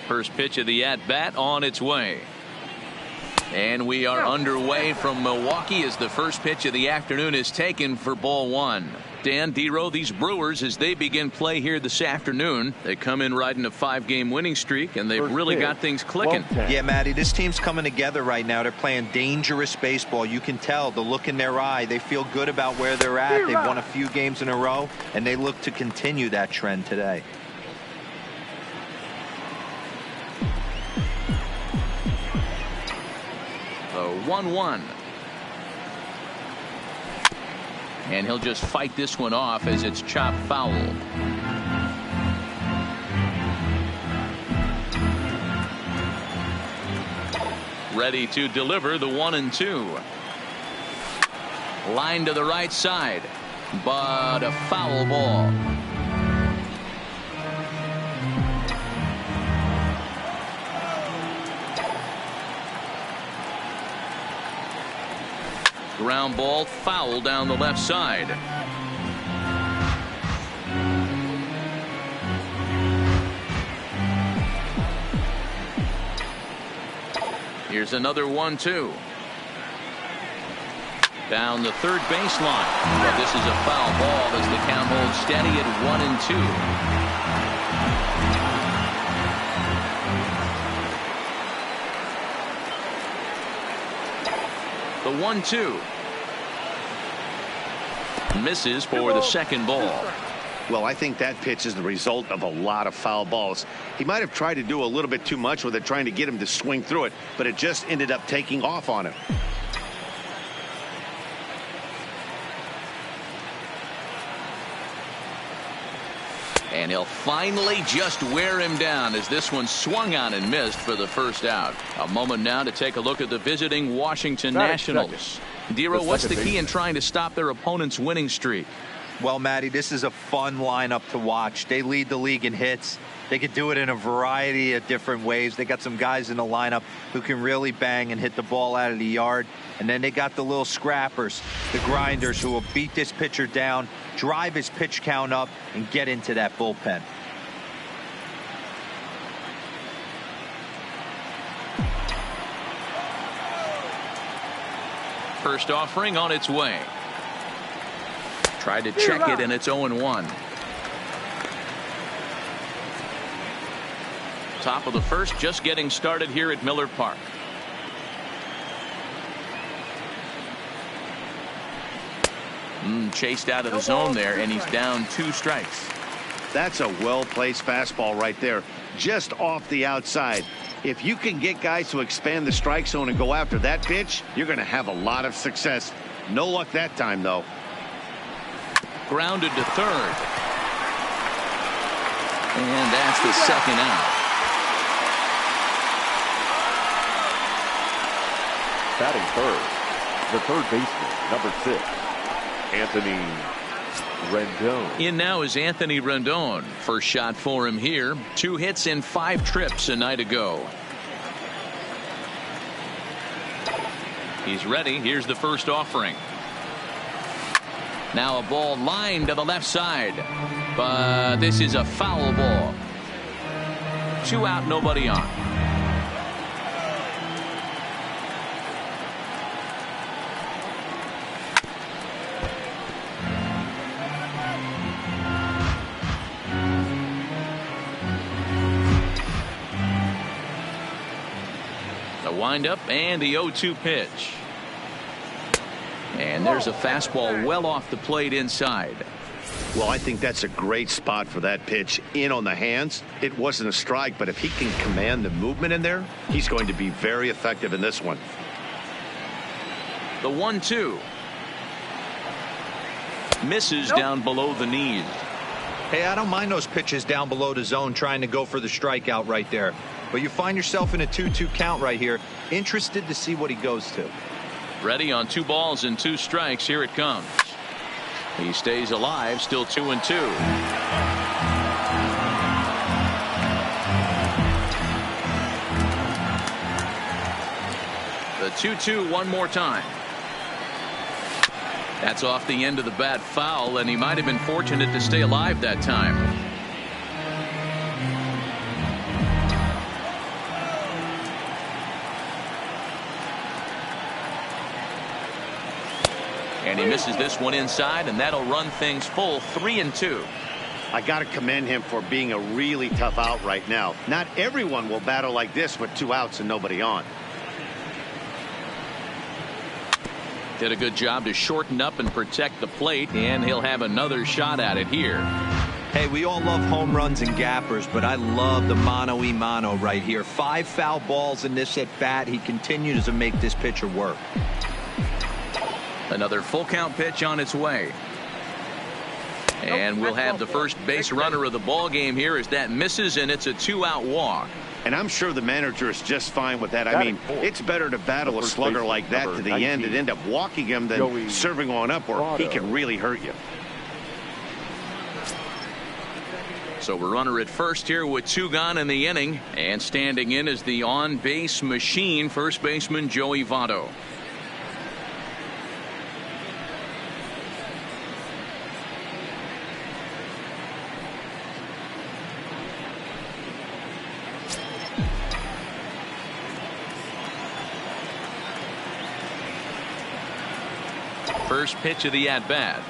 First pitch of the at-bat on its way. And we are underway from Milwaukee as the first pitch of the afternoon is taken for ball one. Dan, D-Row, these Brewers, as they begin play here this afternoon, they come in riding a 5-game winning streak, and they've really got things clicking. Yeah, Matty, this team's coming together right now. They're playing dangerous baseball. You can tell the look in their eye. They feel good about where they're at. They've won a few games in a row, and they look to continue that trend today. The 1-1. And he'll just fight this one off as it's chopped foul. Ready to deliver the 1-2. Line to the right side, but a foul ball. Ground ball, foul down the left side. Here's another 1-2. Down the third baseline. But this is a foul ball as the count holds steady at 1-2. The 1-2. Misses for the second ball. Well, I think that pitch is the result of a lot of foul balls. He might have tried to do a little bit too much with it, trying to get him to swing through it, but it just ended up taking off on him. And he'll finally just wear him down as this one swung on and missed for the first out. A moment now to take a look at the visiting Washington Nationals. D-Row, what's the key in trying to stop their opponent's winning streak? Well, Matty, this is a fun lineup to watch. They lead the league in hits. They could do it in a variety of different ways. They got some guys in the lineup who can really bang and hit the ball out of the yard. And then they got the little scrappers, the grinders, who will beat this pitcher down, drive his pitch count up, and get into that bullpen. First offering on its way. Tried to check it, and it's 0-1. Top of the first, just getting started here at Miller Park. Chased out of the zone there, and he's down 2 strikes. That's a well-placed fastball right there, just off the outside. If you can get guys to expand the strike zone and go after that pitch, you're going to have a lot of success. No luck that time, though. Grounded to third. And that's the second out. Batting third, the third baseman, number 6, Anthony Rendon. In now is Anthony Rendon. First shot for him here. 2 hits in 5 trips a night ago. He's ready. Here's the first offering. Now a ball lined to the left side, but this is a foul ball. 2 out, nobody on. The windup and the 0-2 pitch. And there's a fastball well off the plate inside. Well, I think that's a great spot for that pitch. In on the hands. It wasn't a strike, but if he can command the movement in there, he's going to be very effective in this one. The 1-2. Misses down below the knees. Hey, I don't mind those pitches down below the zone trying to go for the strikeout right there. But you find yourself in a 2-2 count right here. Interested to see what he goes to. Ready on 2 balls and 2 strikes. Here it comes. He stays alive, still 2-2. The 2-2 one more time. That's off the end of the bat foul, and he might have been fortunate to stay alive that time. And he misses this one inside, and that'll run things full 3-2. I got to commend him for being a really tough out right now. Not everyone will battle like this with 2 outs and nobody on. Did a good job to shorten up and protect the plate, and he'll have another shot at it here. Hey, we all love home runs and gappers, but I love the mano-y-mano right here. 5 foul balls in this at bat. He continues to make this pitcher work. Another full count pitch on its way. And we'll have the first base runner of the ball game here as that misses, and it's a 2-out walk. And I'm sure the manager is just fine with that. I mean, it's better to battle a slugger like that to the end and end up walking him than serving on up where he can really hurt you. So we're runner at first here with 2 gone in the inning, and standing in is the on-base machine, first baseman Joey Votto. First pitch of the at-bat.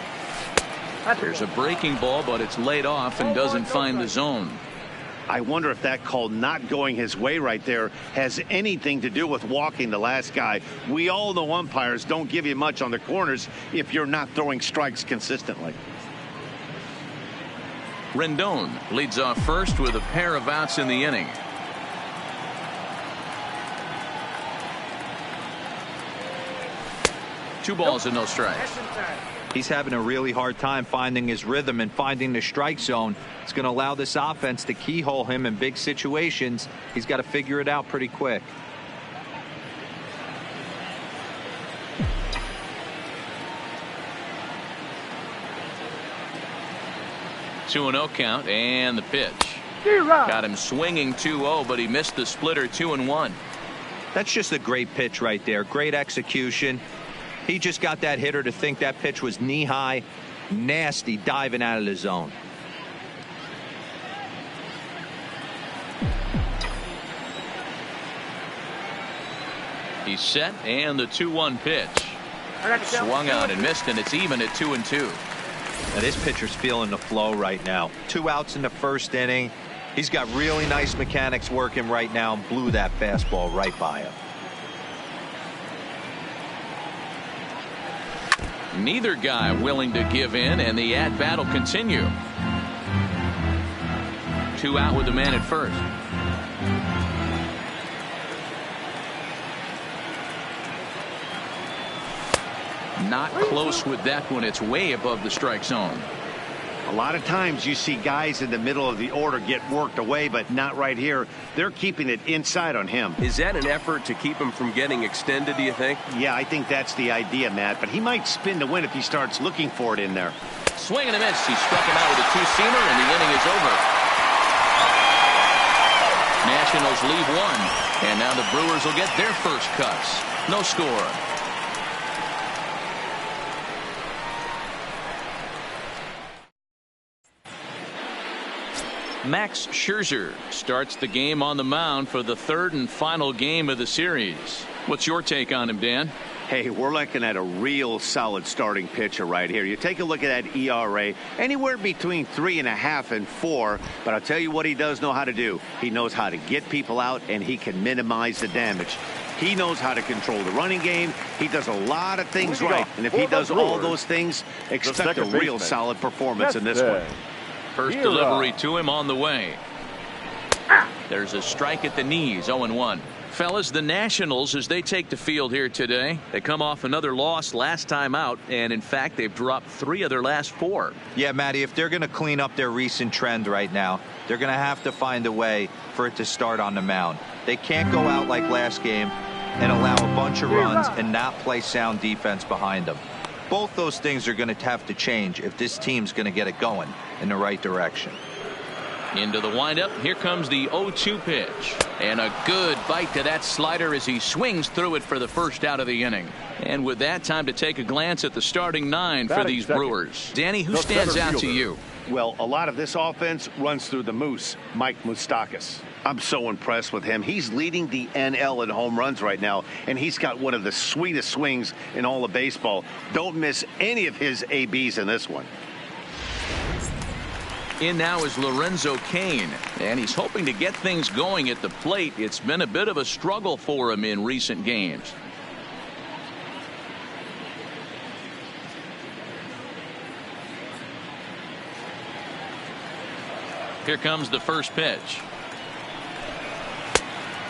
There's a breaking ball, but it's laid off and doesn't find the zone. I wonder if that call not going his way right there has anything to do with walking the last guy. We all know umpires don't give you much on the corners if you're not throwing strikes consistently. Rendon leads off first with a pair of outs in the inning. Two balls and no strikes. He's having a really hard time finding his rhythm and finding the strike zone. It's going to allow this offense to keyhole him in big situations. He's got to figure it out pretty quick. Two and 0 count, and the pitch. Got him swinging 2-0, but he missed the splitter 2-1. That's just a great pitch right there. Great execution. He just got that hitter to think that pitch was knee-high, nasty, diving out of the zone. He's set, and the 2-1 pitch. Swung on and missed, and it's even at 2-2. Now this pitcher's feeling the flow right now. 2 outs in the first inning. He's got really nice mechanics working right now and blew that fastball right by him. Neither guy willing to give in, and the at-bat will continue. 2 out with the man at first. Not close with that one. It's way above the strike zone. A lot of times you see guys in the middle of the order get worked away, but not right here. They're keeping it inside on him. Is that an effort to keep him from getting extended, do you think? Yeah, I think that's the idea, Matt, but he might spin to win if he starts looking for it in there. Swing and a miss. He struck him out with a 2-seamer, and the inning is over. Nationals leave 1, and now the Brewers will get their first cuts. No score. Max Scherzer starts the game on the mound for the 3rd and final game of the series. What's your take on him, Dan? Hey, we're looking at a real solid starting pitcher right here. You take a look at that ERA, anywhere between 3.5 and 4. But I'll tell you what he does know how to do. He knows how to get people out, and he can minimize the damage. He knows how to control the running game. He does a lot of things right. And if he does all those things, expect a real solid performance in this one. First delivery to him on the way. There's a strike at the knees, 0-1. Fellas, the Nationals, as they take the field here today, they come off another loss last time out, and in fact they've dropped 3 of their last 4. Yeah, Matty, if they're going to clean up their recent trend right now, they're going to have to find a way for it to start on the mound. They can't go out like last game and allow a bunch of runs and not play sound defense behind them. Both those things are going to have to change if this team's going to get it going in the right direction. Into the windup. Here comes the 0-2 pitch. And a good bite to that slider as he swings through it for the first out of the inning. And with that, time to take a glance at the starting 9 for these Brewers. Danny, who stands out to you? Well, a lot of this offense runs through the Moose, Mike Moustakas. I'm so impressed with him. He's leading the NL in home runs right now, and he's got one of the sweetest swings in all of baseball. Don't miss any of his ABs in this one. In now is Lorenzo Cain, and he's hoping to get things going at the plate. It's been a bit of a struggle for him in recent games. Here comes the first pitch.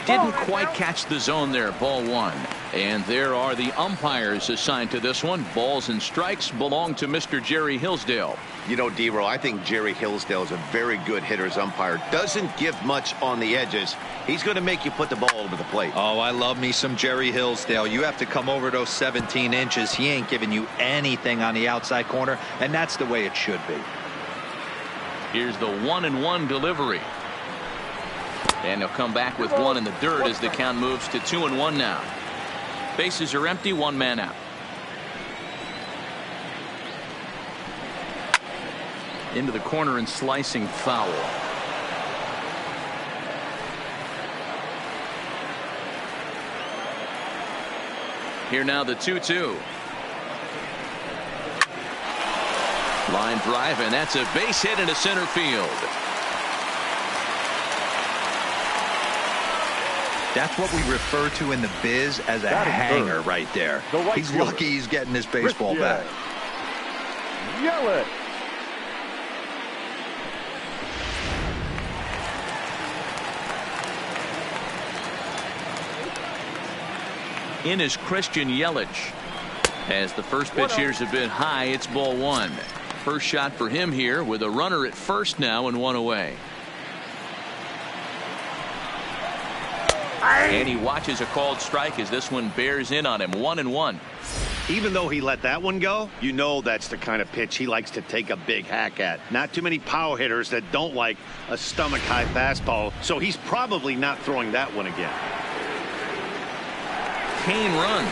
Didn't quite catch the zone there. Ball one. And there are the umpires assigned to this one. Balls and strikes belong to Mr. Jerry Hillsdale. You know, D-Row, I think Jerry Hillsdale is a very good hitter's umpire. Doesn't give much on the edges. He's going to make you put the ball over the plate. Oh, I love me some Jerry Hillsdale. You have to come over those 17 inches. He ain't giving you anything on the outside corner, and that's the way it should be. Here's the 1-1 delivery. And he'll come back with one in the dirt as the count moves to 2-1 now. Bases are empty, one man out. Into the corner and slicing foul. Here now the 2-2. Line drive, and that's a base hit into center field. That's what we refer to in the biz as a hanger right there. He's lucky he's getting this baseball back. Yelich. In is Christian Yelich. As the first pitch here is a bit high, it's ball one. First shot for him here with a runner at first now and one away. And he watches a called strike as this one bears in on him. 1-1. Even though he let that one go, you know that's the kind of pitch he likes to take a big hack at. Not too many power hitters that don't like a stomach high fastball, so he's probably not throwing that one again. Cain runs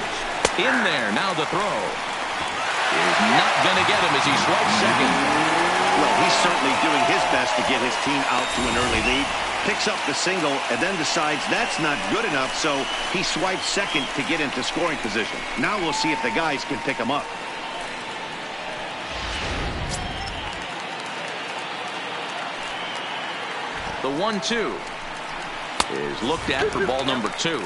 in there. Now the throw is not going to get him as he swipes second. Well, he's certainly doing his best to get his team out to an early lead. Picks up the single and then decides that's not good enough, so he swipes second to get into scoring position. Now we'll see if the guys can pick him up. The 1-2 is looked at for ball number 2.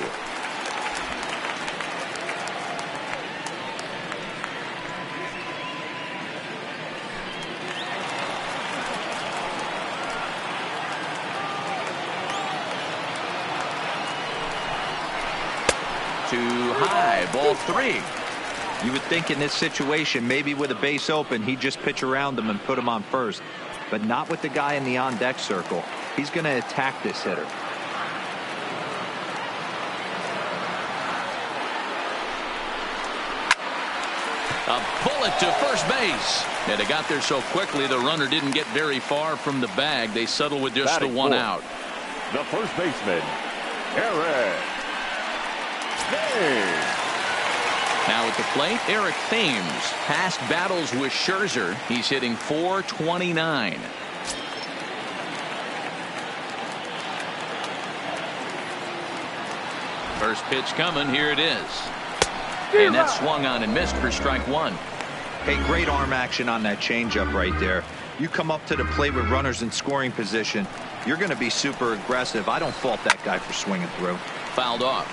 Too high, ball 3. You would think in this situation, maybe with a base open, he'd just pitch around him and put him on first. But not with the guy in the on-deck circle. He's going to attack this hitter. A bullet to first base. And they got there so quickly the runner didn't get very far from the bag. They settled with just the one out. The first baseman, Eric Thames. Now at the plate, Eric Thames. Past battles with Scherzer. He's hitting .429. First pitch coming. Here it is. And that swung on and missed for strike one. Hey, great arm action on that changeup right there. You come up to the plate with runners in scoring position, you're going to be super aggressive. I don't fault that guy for swinging through. Fouled off.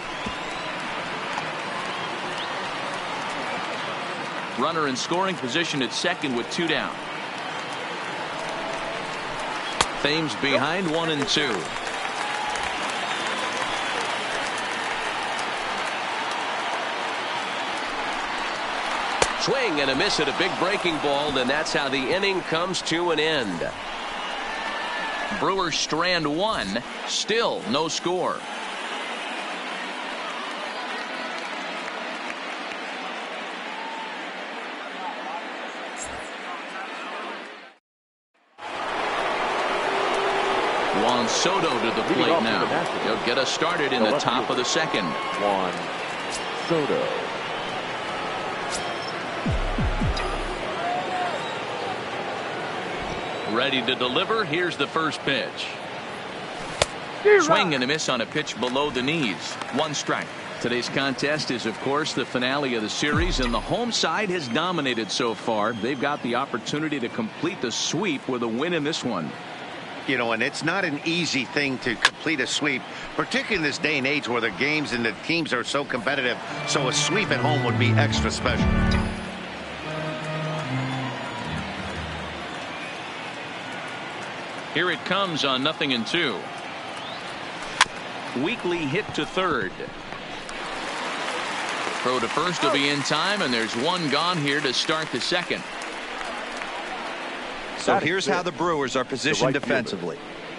Runner in scoring position at second with 2 down. Thames behind 1 and 2. Swing and a miss at a big breaking ball, and that's how the inning comes to an end. Brewers strand 1, still no score. Juan Soto to the plate now. He'll get us started in the top of the second. Juan Soto. Ready to deliver. Here's the first pitch. Swing and a miss on a pitch below the knees. 1 strike. Today's contest is, of course, the finale of the series, and the home side has dominated so far. They've got the opportunity to complete the sweep with a win in this one. You know, and it's not an easy thing to complete a sweep, particularly in this day and age where the games and the teams are so competitive. So a sweep at home would be extra special. Here it comes on 0-2. Weekly hit to third. Throw to first will be in time, and there's 1 gone here to start the second. So here's how the Brewers are positioned defensively.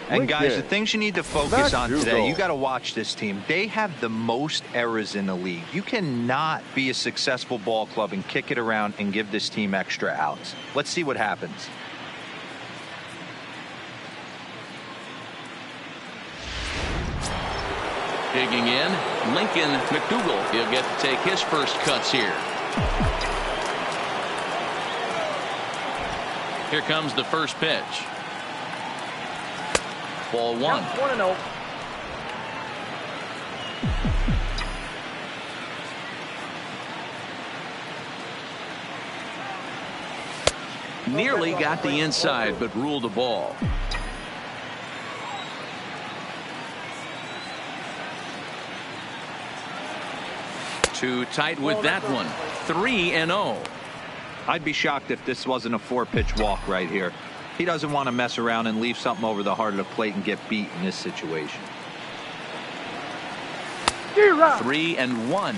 And guys, the things you need to focus on today, you got to watch this team. They have the most errors in the league. You cannot be a successful ball club and kick it around and give this team extra outs. Let's see what happens. Digging in, Lincoln McDougal. He'll get to take his first cuts here. Here comes the first pitch. Ball 1. 1-0. Nearly got the inside, but ruled the ball. Too tight with that one. 3-0. I'd be shocked if this wasn't a 4-pitch walk right here. He doesn't want to mess around and leave something over the heart of the plate and get beat in this situation. 3-1.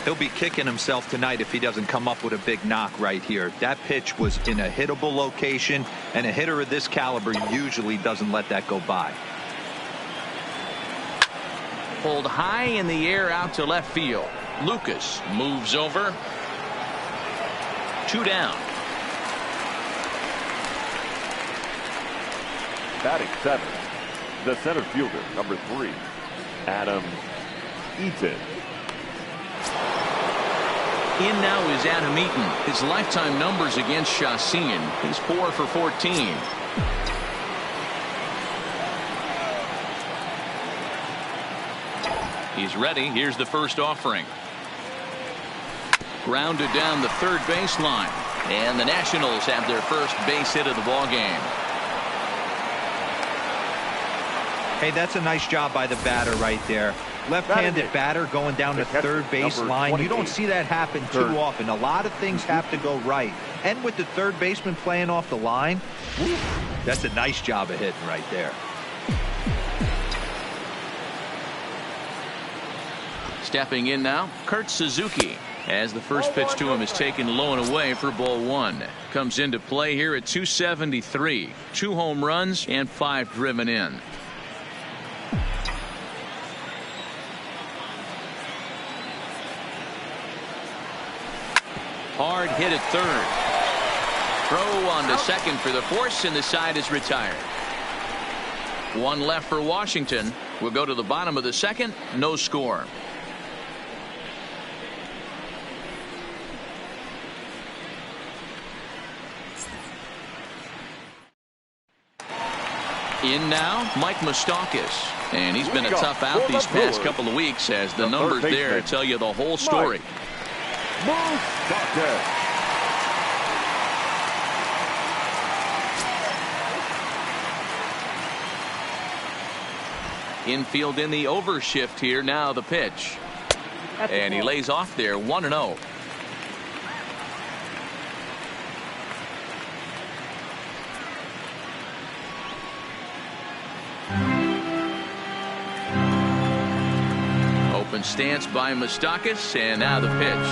He'll be kicking himself tonight if he doesn't come up with a big knock right here. That pitch was in a hittable location, and a hitter of this caliber usually doesn't let that go by. Pulled high in the air out to left field. Lucas moves over. 2 down. Batting 7, the center fielder, number 3, Adam Eaton. In now is Adam Eaton. His lifetime numbers against Chacin. He's 4 for 14. He's ready. Here's the first offering. Grounded down the third baseline. And the Nationals have their first base hit of the ball game. Hey, that's a nice job by the batter right there. Left-handed batter going down the third base line. You don't see that happen too often. A lot of things have to go right. And with the third baseman playing off the line, that's a nice job of hitting right there. Stepping in now, Kurt Suzuki, as the first pitch to him is taken low and away for ball 1. Comes into play here at 273. 2 home runs and 5 driven in. Hard hit at third. Throw on to second for the force, and the side is retired. 1 left for Washington. We'll go to the bottom of the second. No score. In now, Mike Moustakas. And he's been a tough out these past couple of weeks, as the numbers there tell you the whole story. Moustakas. Infield in the overshift here. Now the pitch. And he lays off there. 1-0. Open stance by Moustakas, and now the pitch.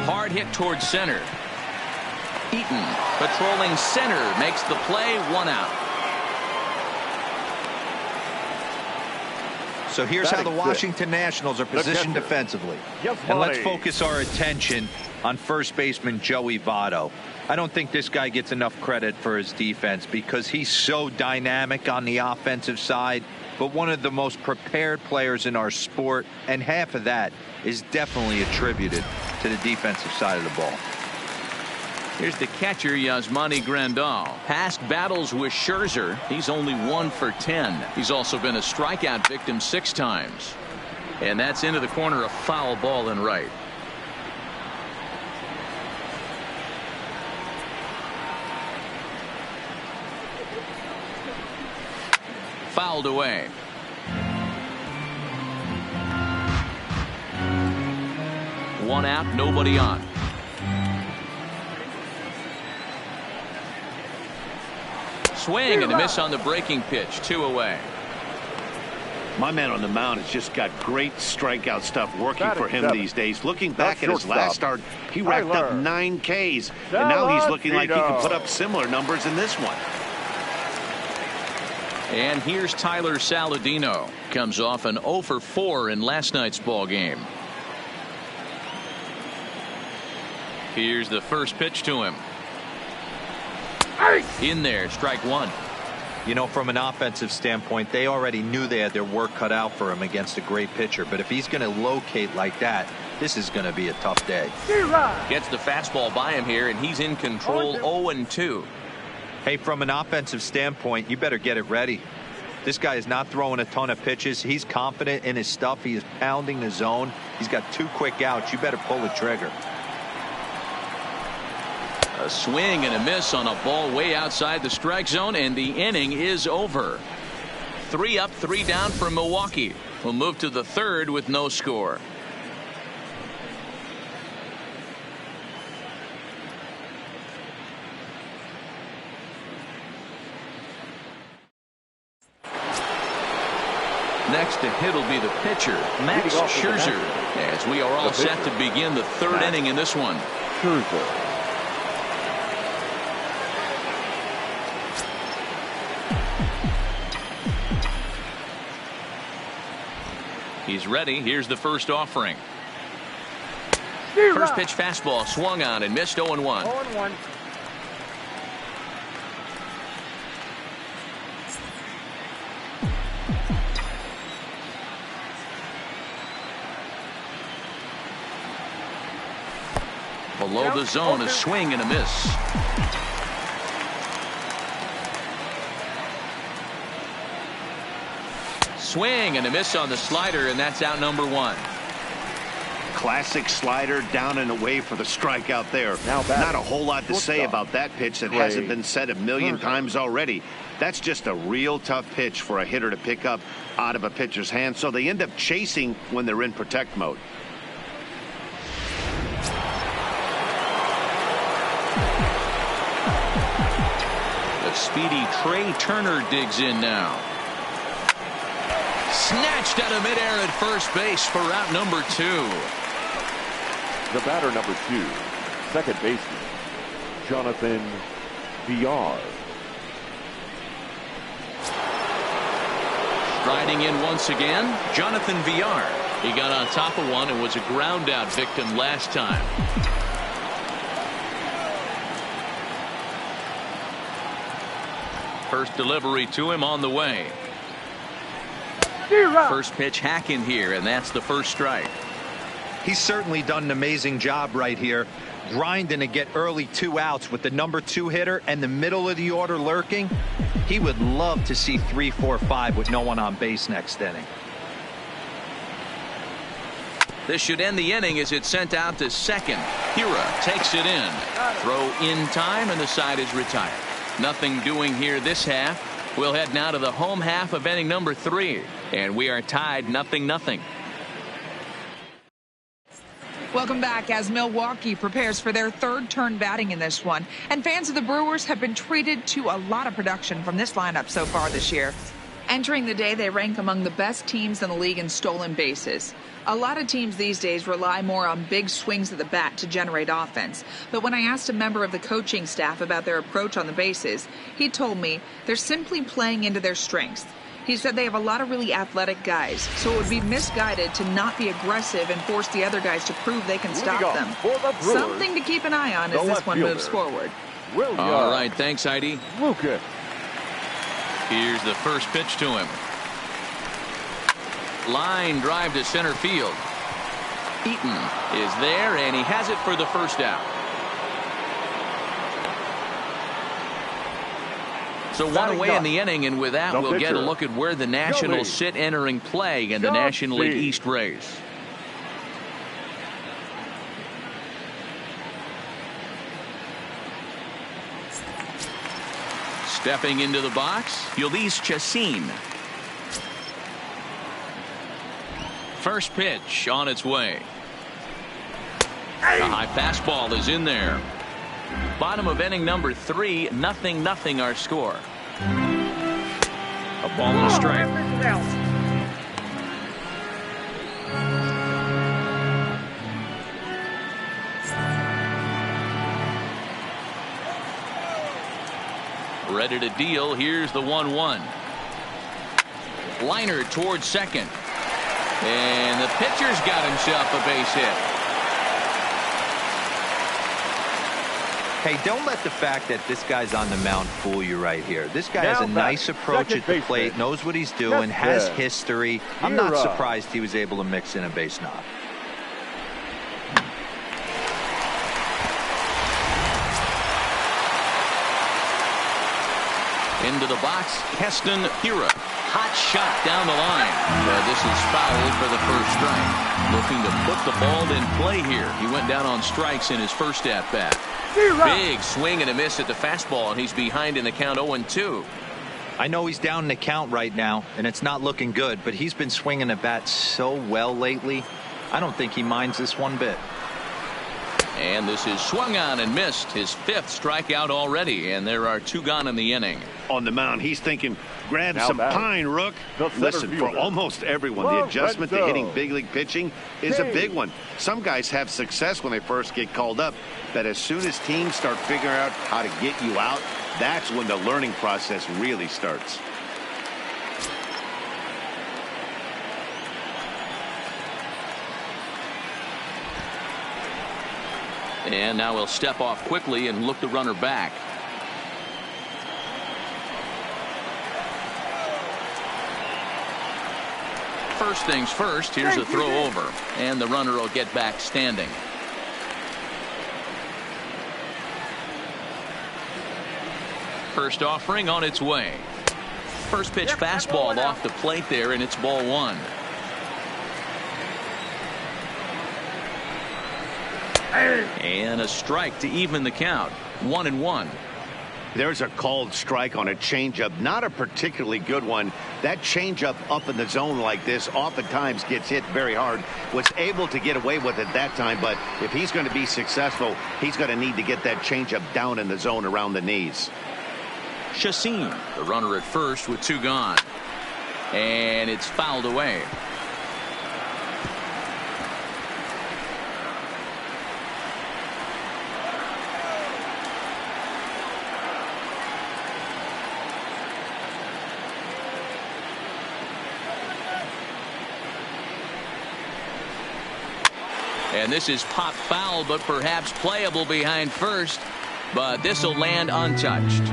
Hard hit towards center. Eaton patrolling center makes the play. 1 out. So here's how the Washington Nationals are positioned defensively. And let's focus our attention on first baseman Joey Votto. I don't think this guy gets enough credit for his defense because he's so dynamic on the offensive side, but one of the most prepared players in our sport, and half of that is definitely attributed to the defensive side of the ball. Here's the catcher, Yasmani Grandal. Past battles with Scherzer, he's only 1 for 10. He's also been a strikeout victim 6 times. And that's into the corner, a foul ball and right. Fouled away. One out, nobody on. Swing and a miss on the breaking pitch. 2 away. My man on the mound has just got great strikeout stuff working for him these days. Looking back at his last start, he racked up 9 Ks, and now he's looking like he can put up similar numbers in this one. And here's Tyler Saladino. Comes off an 0 for 4 in last night's ball game. Here's the first pitch to him. In there, strike 1. You know, from an offensive standpoint, they already knew they had their work cut out for him against a great pitcher. But if he's going to locate like that, this is going to be a tough day. Gets the fastball by him here, and he's in control. 0-2. Hey, from an offensive standpoint, you better get it ready. This guy is not throwing a ton of pitches. He's confident in his stuff. He is pounding the zone. He's got 2 quick outs. You better pull the trigger. A swing and a miss on a ball way outside the strike zone, and the inning is over. 3 up, 3 down for Milwaukee. We'll move to the 3rd with no score. Next to hit will be the pitcher, Max Scherzer, as we are all set to begin the 3rd inning in this one. Scherzer. He's ready. Here's the first offering. First pitch fastball swung on and missed. 0-1. 0-1. Below the zone, a swing and a miss. Swing and a miss on the slider, and that's out number 1. Classic slider, down and away for the strikeout there. Not a whole lot to say about that pitch that hasn't been said a million times already. That's just a real tough pitch for a hitter to pick up out of a pitcher's hand, so they end up chasing when they're in protect mode. The speedy Trey Turner digs in now. Snatched out of midair at first base for out number 2. The batter, number 2, second baseman, Jonathan Villar. Striding in once again, Jonathan Villar. He got on top of one and was a ground out victim last time. First delivery to him on the way. First pitch hack in here, and that's the first strike. He's certainly done an amazing job right here, grinding to get early 2 outs with the number 2 hitter and the middle of the order lurking. He would love to see 3, 4, 5 with no one on base next inning. This should end the inning as it's sent out to second. Hira takes it in. Throw in time, and the side is retired. Nothing doing here this half. We'll head now to the home half of inning number 3, and we are tied 0-0. Welcome back as Milwaukee prepares for their 3rd turn batting in this one. And fans of the Brewers have been treated to a lot of production from this lineup so far this year. Entering the day, they rank among the best teams in the league in stolen bases. A lot of teams these days rely more on big swings of the bat to generate offense. But when I asked a member of the coaching staff about their approach on the bases, he told me they're simply playing into their strengths. He said they have a lot of really athletic guys, so it would be misguided to not be aggressive and force the other guys to prove they can stop them. Something to keep an eye on as this one moves forward. All right, thanks, Heidi. Lucas. Here's the first pitch to him. Line drive to center field. Eaton is there, and he has it for the first out. So one away in the inning, and with that, The we'll get a pitcher, look at where the Nationals sit entering play in the National League East race. Stepping into the box, Jhoulys Chacín. First pitch on its way. A high fastball is in there. Bottom of inning number 3, 0-0 our score. A ball and a strike. Ready to deal. Here's the 1-1. Liner towards second. And the pitcher's got himself a base hit. Hey, don't let the fact that this guy's on the mound fool you right here. This guy has a nice approach at the plate, knows what he's doing, has history. I'm not surprised he was able to mix in a base knock. Into the box, Keston Hiura. Hot shot down the line. This is foul for the first strike. Looking to put the ball in play here. He went down on strikes in his first at-bat. Big swing and a miss at the fastball, and he's behind in the count 0-2. I know he's down in the count right now, and it's not looking good, but he's been swinging the bat so well lately. I don't think he minds this one bit. And this is swung on and missed. His 5th strikeout already, and there are 2 gone in the inning. On the mound, he's thinking, grab some pine, Rook. Listen, for almost everyone, the adjustment to hitting big league pitching is a big one. Some guys have success when they first get called up, but as soon as teams start figuring out how to get you out, that's when the learning process really starts. And now he'll step off quickly and look the runner back. First things first, here's a throw over, and the runner will get back standing. First offering on its way. First pitch fastball off the plate there, and it's ball 1. And a strike to even the count. 1-1. There's a called strike on a changeup, not a particularly good one. That changeup up in the zone like this oftentimes gets hit very hard. Was able to get away with it that time, but if he's going to be successful, he's going to need to get that changeup down in the zone around the knees. Chacín, the runner at first with 2 gone. And it's fouled away. And this is pop foul, but perhaps playable behind first. But this will land untouched.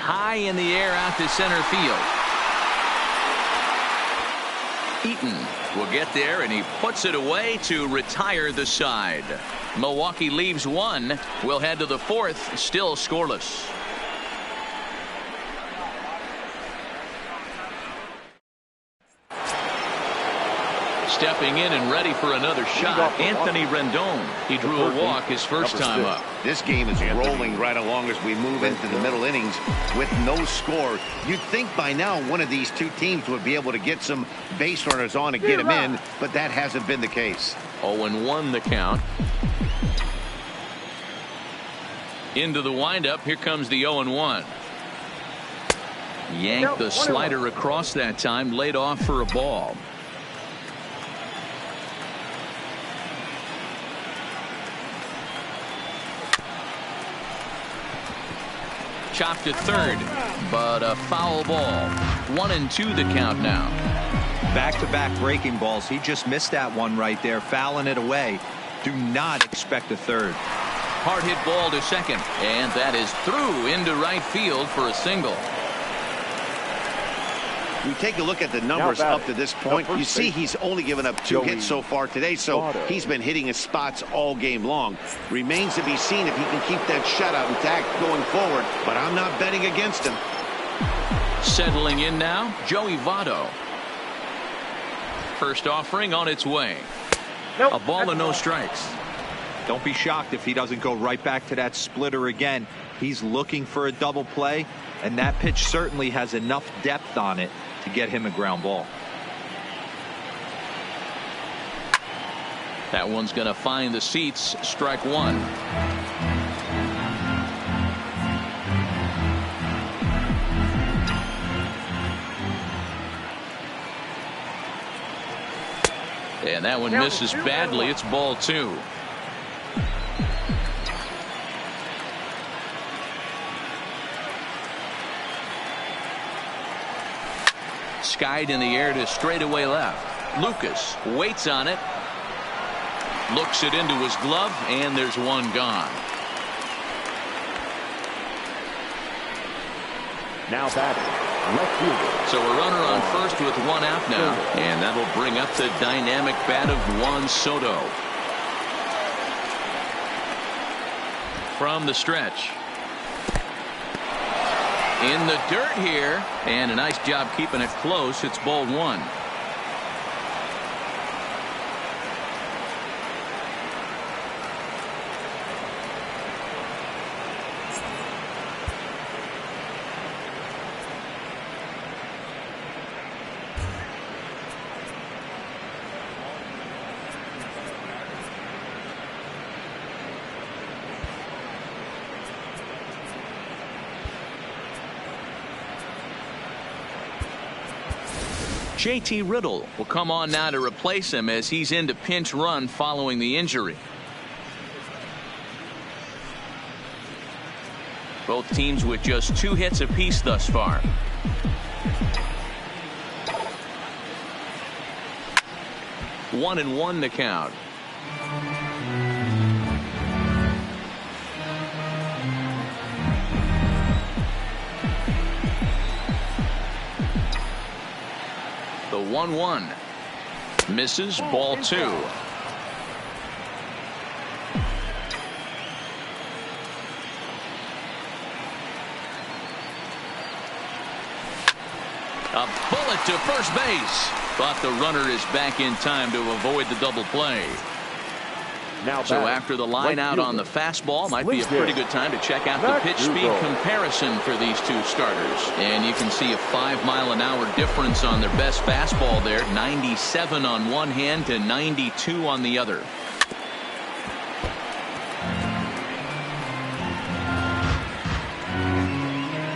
High in the air out to center field. Eaton will get there, and he puts it away to retire the side. Milwaukee leaves 1. We'll head to the 4th, still scoreless. Stepping in and ready for another shot, Anthony Rendon. He drew a walk his first time up. This game is rolling right along as we move into the middle innings with no score. You'd think by now one of these 2 teams would be able to get some base runners on and get them in, but that hasn't been the case. 0-1 the count. Into the windup. Here comes the 0-1. Yanked the slider across that time, laid off for a ball. Chopped to third, but a foul ball. 1-2 the count now. Back-to-back breaking balls. He just missed that one right there, fouling it away. Do not expect a third. Hard hit ball to second, and that is through into right field for a single. We take a look at the numbers up to this point. You see he's only given up 2 hits so far today, so he's been hitting his spots all game long. Remains to be seen if he can keep that shutout intact going forward, but I'm not betting against him. Settling in now, Joey Votto. First offering on its way. A ball and no strikes. Don't be shocked if he doesn't go right back to that splitter again. He's looking for a double play, and that pitch certainly has enough depth on it to get him a ground ball. That one's going to find the seats. Strike one. And that one misses badly. It's ball 2. Skied in the air to straightaway left. Lucas waits on it. Looks it into his glove, and there's one gone. Now batting, left fielder. So a runner on first with 1 out now, and that'll bring up the dynamic bat of Juan Soto. From the stretch. In the dirt here, and a nice job keeping it close. It's ball 1. JT Riddle will come on now to replace him as he's into pinch run following the injury. Both teams with just 2 hits apiece thus far. One and one to count. The 1-1 misses, ball 2. A bullet to first base, but the runner is back in time to avoid the double play. Now so after the line out on the fastball, might be a pretty good time to check out the pitch speed comparison for these two starters. And you can see a 5-mile-an-hour difference on their best fastball there. 97 on one hand to 92 on the other.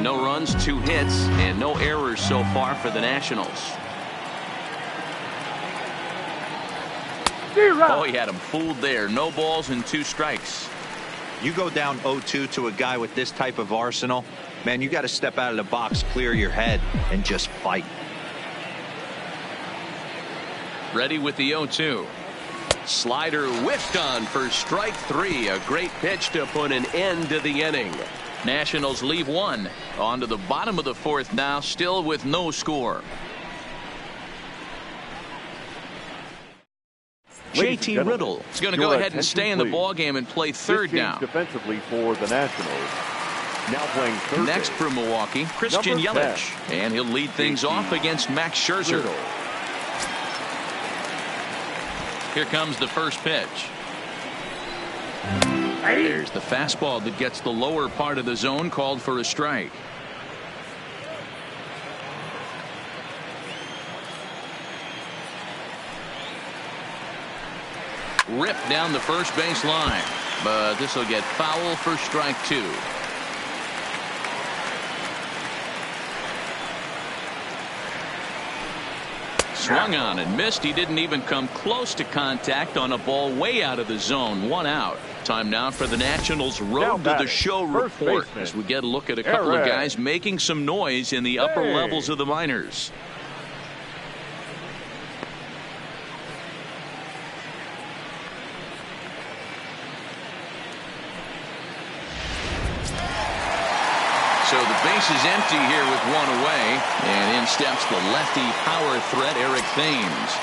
No runs, 2 hits, and no errors so far for the Nationals. Oh, he had him fooled there. No balls and 2 strikes. You go down 0-2 to a guy with this type of arsenal, man, you got to step out of the box, clear your head, and just fight. Ready with the 0-2. Slider whiffed on for strike 3. A great pitch to put an end to the inning. Nationals leave 1. On to the bottom of the 4th now, still with no score. JT Riddle is going to go ahead and stay in the ball game and play third down. Defensively for the Nationals. Now playing third. Next for Milwaukee, Christian Yelich, and he'll lead things off against Max Scherzer. Here comes the first pitch. There's the fastball that gets the lower part of the zone, called for a strike. Ripped down the first base line, but this will get foul for strike 2. Swung on and missed. He didn't even come close to contact on a ball way out of the zone. 1 out. Time now for the Nationals Road to the Show report as we get a look at a couple of guys making some noise in the upper levels of the minors. So the bases is empty here with one away. And in steps the lefty power threat, Eric Thames.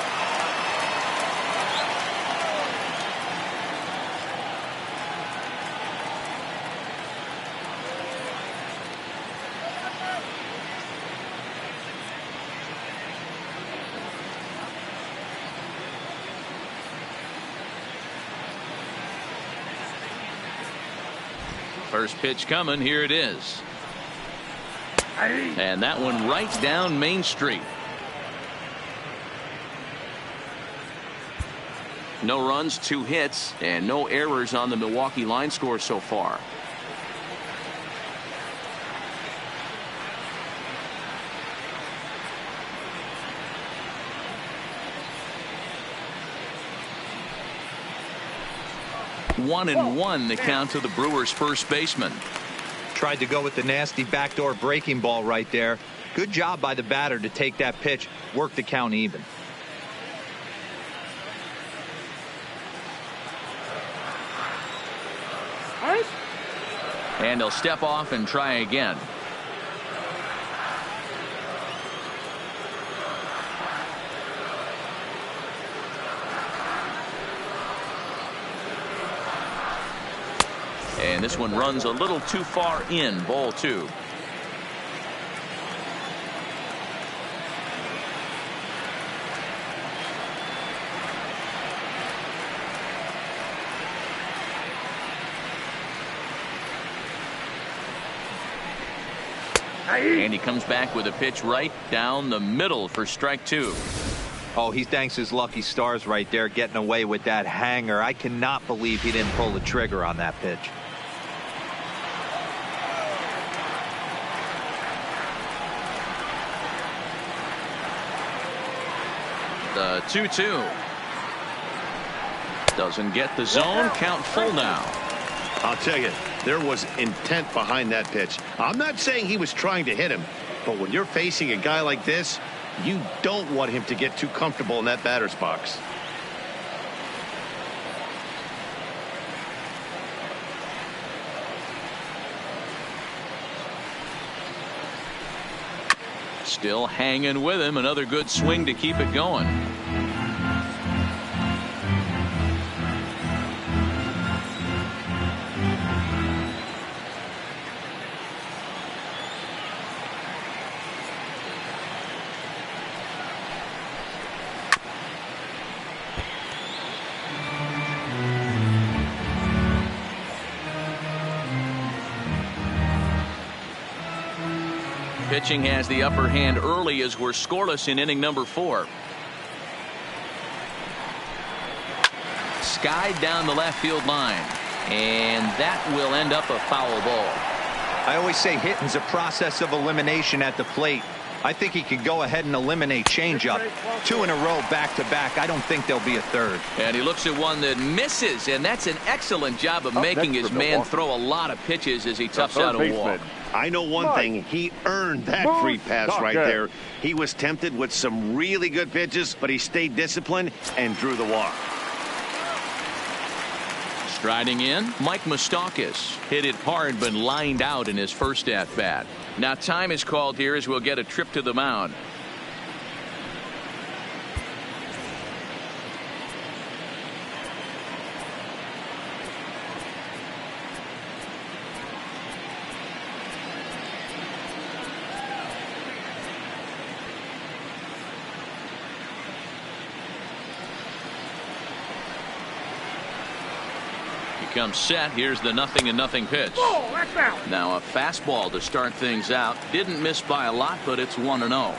First pitch coming. Here it is. And that one right down Main Street. No runs, 2 hits, and no errors on the Milwaukee line score so far. One and one the count to the Brewers' first baseman. Tried to go with the nasty backdoor breaking ball right there. Good job by the batter to take that pitch, work the count even. And he'll step off and try again. And this one runs a little too far in. Ball 2. And he comes back with a pitch right down the middle for strike 2. Oh, he thanks his lucky stars right there, getting away with that hanger. I cannot believe he didn't pull the trigger on that pitch. The 2-2. Doesn't get the zone. Count full now. I'll tell you, there was intent behind that pitch. I'm not saying he was trying to hit him, but when you're facing a guy like this, you don't want him to get too comfortable in that batter's box. Still hanging with him. Another good swing to keep it going. Pitching has the upper hand early as we're scoreless in inning number 4. Skied down the left field line, and that will end up a foul ball. I always say hitting's a process of elimination at the plate. I think he can go ahead and eliminate changeup. 2 in a row back to back. I don't think there'll be a third. And he looks at one that misses, and that's an excellent job of making his man throw a lot of pitches as he toughs out a walk. I know one thing. He earned that free pass right there. He was tempted with some really good pitches, but he stayed disciplined and drew the walk. Striding in, Mike Moustakas hit it hard but lined out in his first at bat. Now time is called here as we'll get a trip to the mound. Comes set. Here's the 0-0 pitch. Now a fastball to start things out. Didn't miss by a lot, but it's 1-0.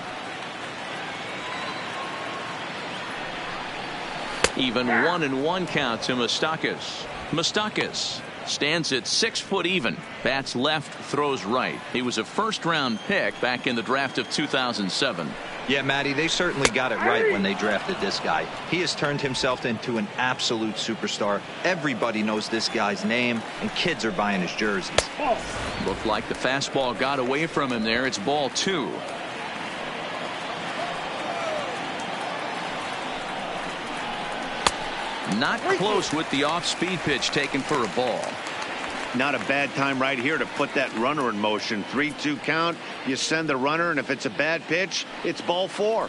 Even 1-1 count to Moustakas. Moustakas stands at 6 foot even. Bats left, throws right. He was a first-round pick back in the draft of 2007. Yeah, Matty, they certainly got it right when they drafted this guy. He has turned himself into an absolute superstar. Everybody knows this guy's name, and kids are buying his jerseys. Looked like the fastball got away from him there. It's ball 2. Not close with the off-speed pitch taken for a ball. Not a bad time right here to put that runner in motion. 3-2 count. You send the runner, and if it's a bad pitch, it's ball 4.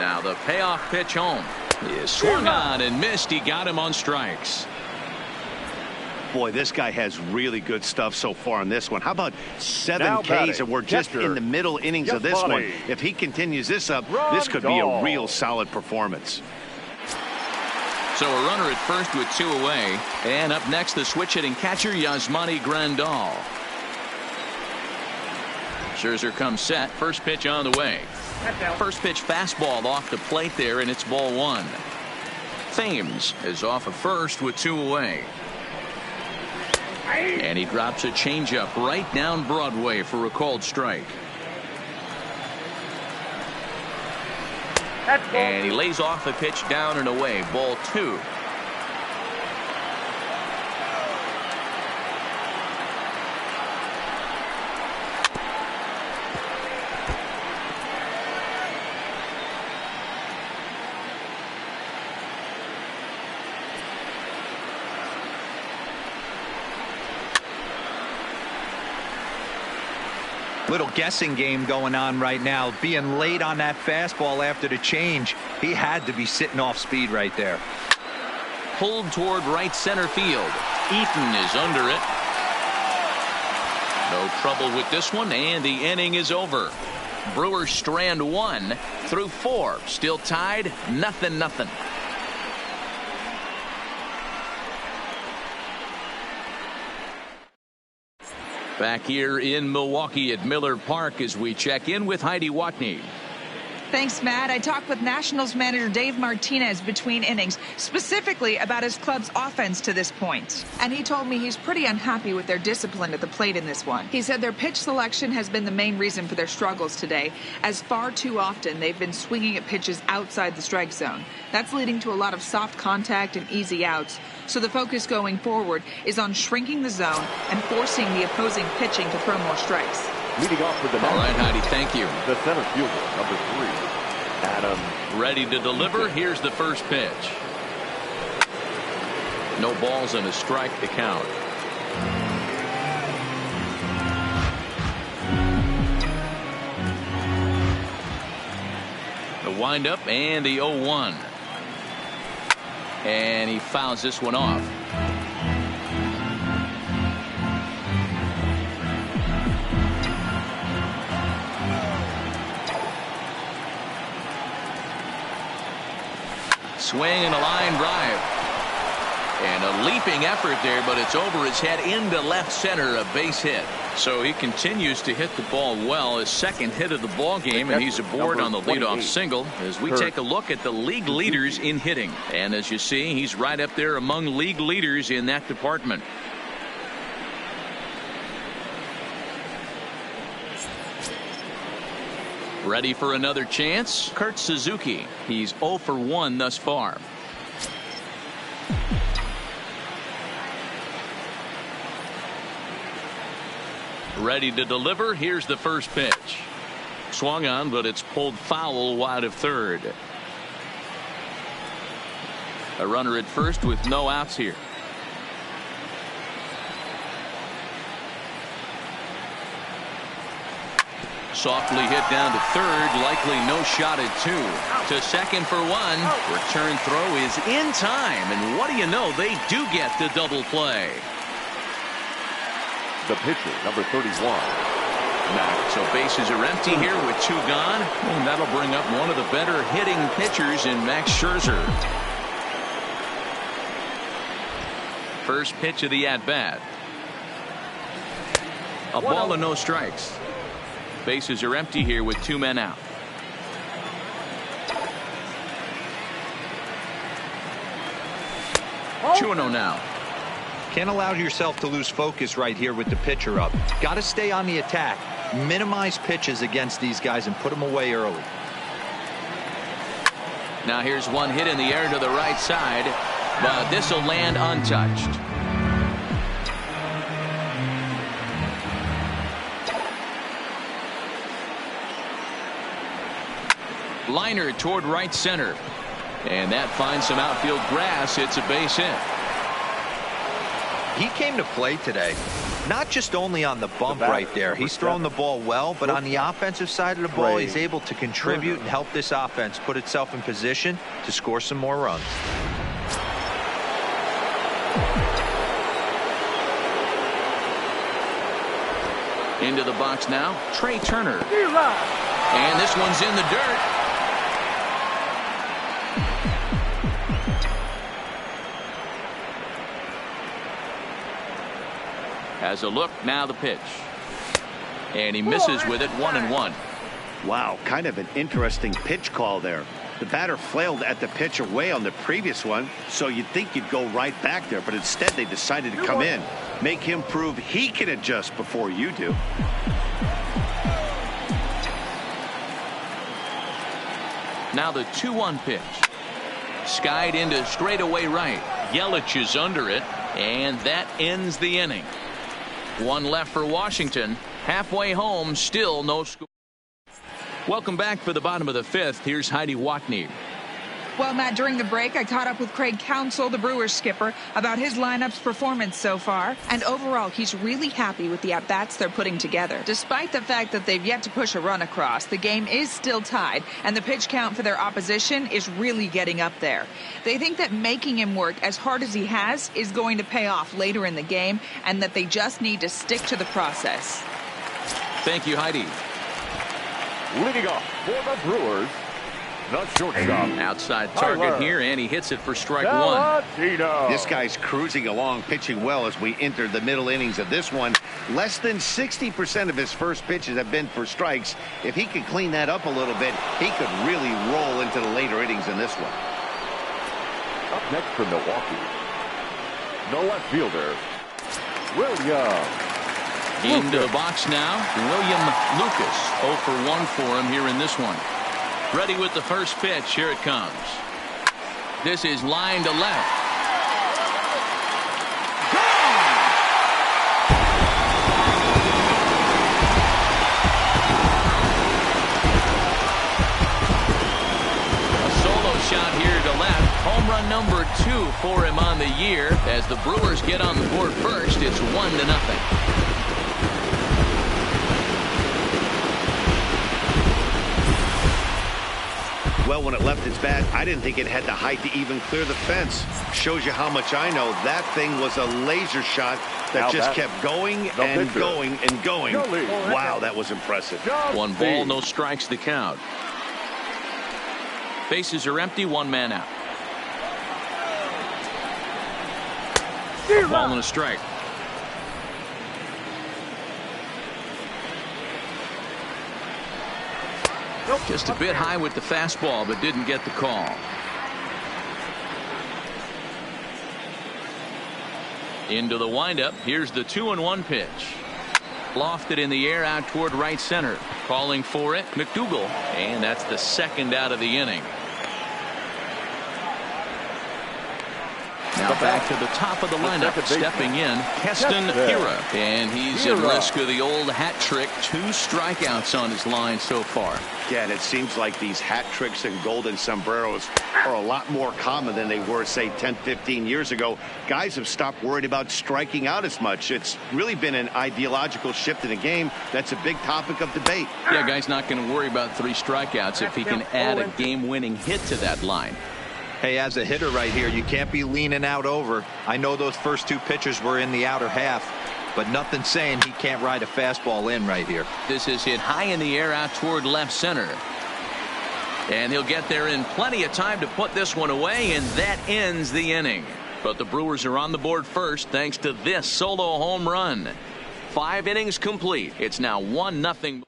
Now the payoff pitch home. He swung on and missed. He got him on strikes. Boy, this guy has really good stuff so far on this one. How about 7 Now Ks, batting, and we're just catcher, in the middle innings of this one. Yasmani If he continues this up, this could be a real solid performance. So a runner at first with 2 away. And up next, the switch hitting catcher, Yasmani Grandal. Scherzer comes set. First pitch on the way. First pitch fastball off the plate there, and it's ball 1. Thames is off of first with 2 away. And he drops a changeup right down Broadway for a called strike. And he lays off the pitch down and away. Ball 2. Little guessing game going on right now. Being late on that fastball after the change. He had to be sitting off speed right there. Pulled toward right center field. Eaton is under it. No trouble with this one, and the inning is over. Brewers strand 1 through 4. Still tied, 0-0. Back here in Milwaukee at Miller Park as we check in with Heidi Watney. Thanks, Matt. I talked with Nationals manager Dave Martinez between innings, specifically about his club's offense to this point. And he told me he's pretty unhappy with their discipline at the plate in this one. He said their pitch selection has been the main reason for their struggles today, as far too often they've been swinging at pitches outside the strike zone. That's leading to a lot of soft contact and easy outs. So the focus going forward is on shrinking the zone and forcing the opposing pitching to throw more strikes. Leading off with the All right, Heidi, thank you. The center fielder, number 3, Adam. Ready to deliver. Here's the first pitch. No balls and a strike to count. The windup and the 0-1. And he fouls this one off. Swing and a line drive. And a leaping effort there, but it's over his head into left center, a base hit. So he continues to hit the ball well. His second hit of the ball game, and he's aboard on the leadoff single as we take a look at the league leaders in hitting. And as you see, he's right up there among league leaders in that department. Ready for another chance? Kurt Suzuki. He's 0 for 1 thus far. Ready to deliver. Here's the first pitch. Swung on, but it's pulled foul wide of third. A runner at first with no outs here. Softly hit down to third, likely no shot at 2. To second for 1. Return throw is in time, and what do you know, they do get the double play. The pitcher, number 31. So bases are empty here with 2 gone, and that'll bring up one of the better hitting pitchers in Max Scherzer. First pitch of the at-bat. A ball and no strikes. Bases are empty here with 2 men out. Oh. 2-0 now. Can't allow yourself to lose focus right here with the pitcher up. Got to stay on the attack. Minimize pitches against these guys and put them away early. Now here's one hit in the air to the right side, but this will land untouched. Liner toward right center. And that finds some outfield grass. It's a base hit. He came to play today, not just only on the bump right there. He's thrown the ball well, but on the offensive side of the ball, he's able to contribute and help this offense put itself in position to score some more runs. Into the box now, Trey Turner. And this one's in the dirt. Has a look, now the pitch. And he misses with it, 1-1. Wow, kind of an interesting pitch call there. The batter flailed at the pitch away on the previous one, so you'd think you'd go right back there, but instead they decided to come in. Make him prove he can adjust before you do. Now the 2-1 pitch. Skied into straightaway right. Yelich is under it, and that ends the inning. One left for Washington. Halfway home, still no score. Welcome back for the bottom of the fifth. Here's Heidi Watney. Well, Matt, during the break, I caught up with Craig Counsell, the Brewers skipper, about his lineup's performance so far. And overall, he's really happy with the at-bats they're putting together. Despite the fact that they've yet to push a run across, the game is still tied, and the pitch count for their opposition is really getting up there. They think that making him work as hard as he has is going to pay off later in the game, and that they just need to stick to the process. Thank you, Heidi. Leading off for the Brewers, the shortstop. Outside target here, and he hits it for strike one. This guy's cruising along, pitching well as we enter the middle innings of this one. Less than 60% of his first pitches have been for strikes. If he could clean that up a little bit, he could really roll into the later innings in this one. Up next for Milwaukee, the left fielder, William. Into the box now, William Lucas. 0 for 1 for him here in this one. Ready with the first pitch. Here it comes. This is line to left. A solo shot here to left. Home run number 2 for him on the year. As the Brewers get on the board first, it's 1-0. Well, when it left its bat, I didn't think it had the height to even clear the fence. Shows you how much I know. That thing was a laser shot that just kept going and going and going. Wow, that was impressive. 1 ball, no strikes to count. Bases are empty, 1 man out. A ball and a strike. Just a bit high with the fastball, but didn't get the call. Into the windup. Here's the 2-1 pitch. Lofted in the air out toward right center. Calling for it, McDougal. And that's the second out of the inning. Now back to the top of the lineup. Stepping in, Keston Hiura. And he's at risk of the old hat trick. 2 strikeouts on his line so far. Yeah, and it seems like these hat tricks and golden sombreros are a lot more common than they were, say, 10, 15 years ago. Guys have stopped worried about striking out as much. It's really been an ideological shift in the game. That's a big topic of debate. Yeah, guy's not going to worry about 3 strikeouts if he can add a game-winning hit to that line. Hey, as a hitter right here, you can't be leaning out over. I know those first 2 pitches were in the outer half, but nothing saying he can't ride a fastball in right here. This is hit high in the air out toward left center. And he'll get there in plenty of time to put this one away, and that ends the inning. But the Brewers are on the board first thanks to this solo home run. 5 innings complete. It's now 1-0.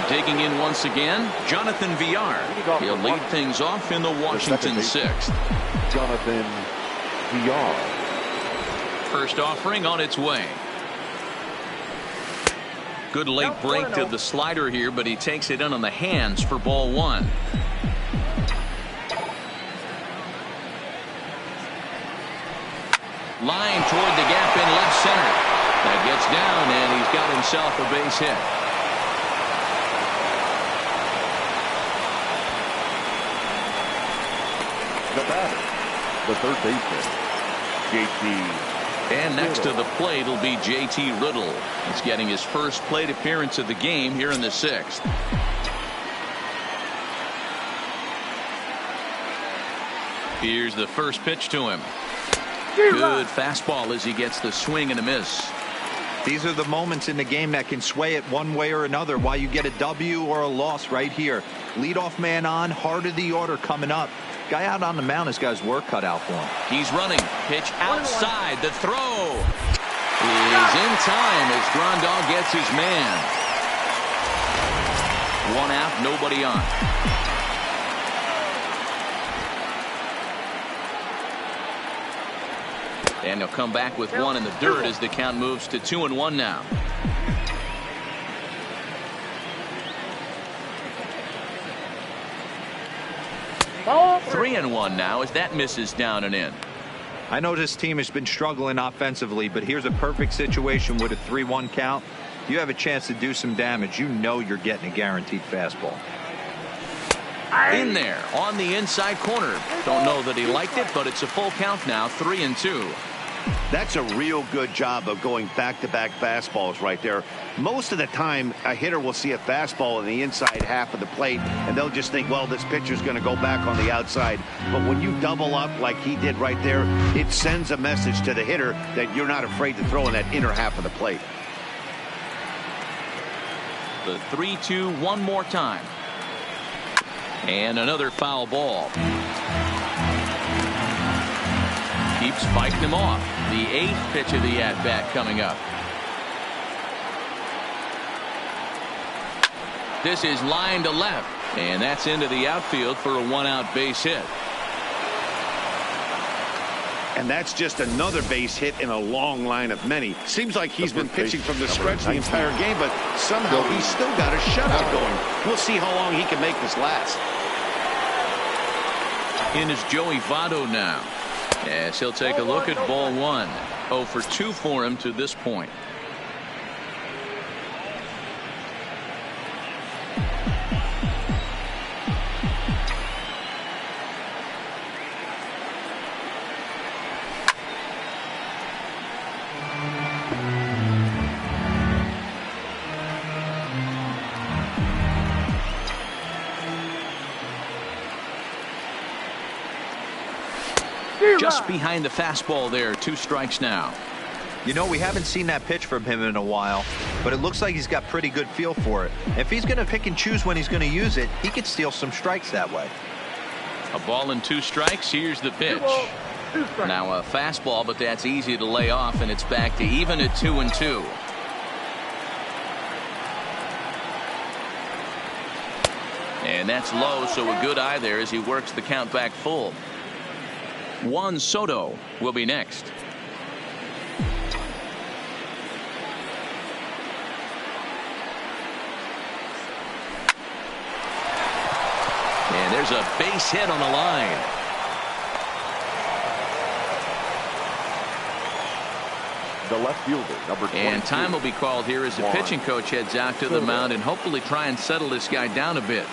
Digging in once again, Jonathan Villar. He'll lead things off in the Washington 6th. Jonathan Villar. First offering on its way. Good late break to the slider here, but he takes it in on the hands for ball 1. Line toward the gap in left center. That gets down, and he's got himself a base hit. the third baseman, JT. And next to the plate will be JT Riddle. He's getting his first plate appearance of the game here in the 6th. Here's the first pitch to him. Good fastball as he gets the swing and a miss. These are the moments in the game that can sway it one way or another. Why you get a W or a loss right here. Leadoff man on, heart of the order coming up. Guy out on the mound has got his work cut out for him. He's running. Pitch outside. The throw is in time as Grandal gets his man. 1 out, nobody on. And he'll come back with 1 in the dirt as the count moves to 2-1 now. Ball 3-1 now as that misses down and in. I know this team has been struggling offensively, but here's a perfect situation with a 3-1 count. You have a chance to do some damage. You know you're getting a guaranteed fastball. In there on the inside corner. Don't know that he liked it, but it's a full count now, 3-2. That's a real good job of going back-to-back fastballs right there. Most of the time, a hitter will see a fastball in the inside half of the plate, and they'll just think, well, this pitcher's going to go back on the outside. But when you double up like he did right there, it sends a message to the hitter that you're not afraid to throw in that inner half of the plate. The 3-2 one more time. And another foul ball. Keeps fighting him off. The 8th pitch of the at-bat coming up. This is line to left. And that's into the outfield for a 1-out base hit. And that's just another base hit in a long line of many. Seems like he's been pitching from the stretch the entire game, but somehow he's still got a shutout going. We'll see how long he can make this last. In is Joey Votto now. Yes, he'll take a look at ball 1. 0 for 2 for him to this point. Just behind the fastball there. 2 strikes now. You know, we haven't seen that pitch from him in a while, but it looks like he's got pretty good feel for it. If he's going to pick and choose when he's going to use it, he could steal some strikes that way. A ball and 2 strikes. Here's the pitch. Now a fastball, but that's easy to lay off, and it's back to even at 2-2. And that's low, so a good eye there as he works the count back full. Juan Soto will be next. And there's a base hit on the line. The left fielder, number 22. And time will be called here as the pitching coach heads out to the mound and hopefully try and settle this guy down a bit.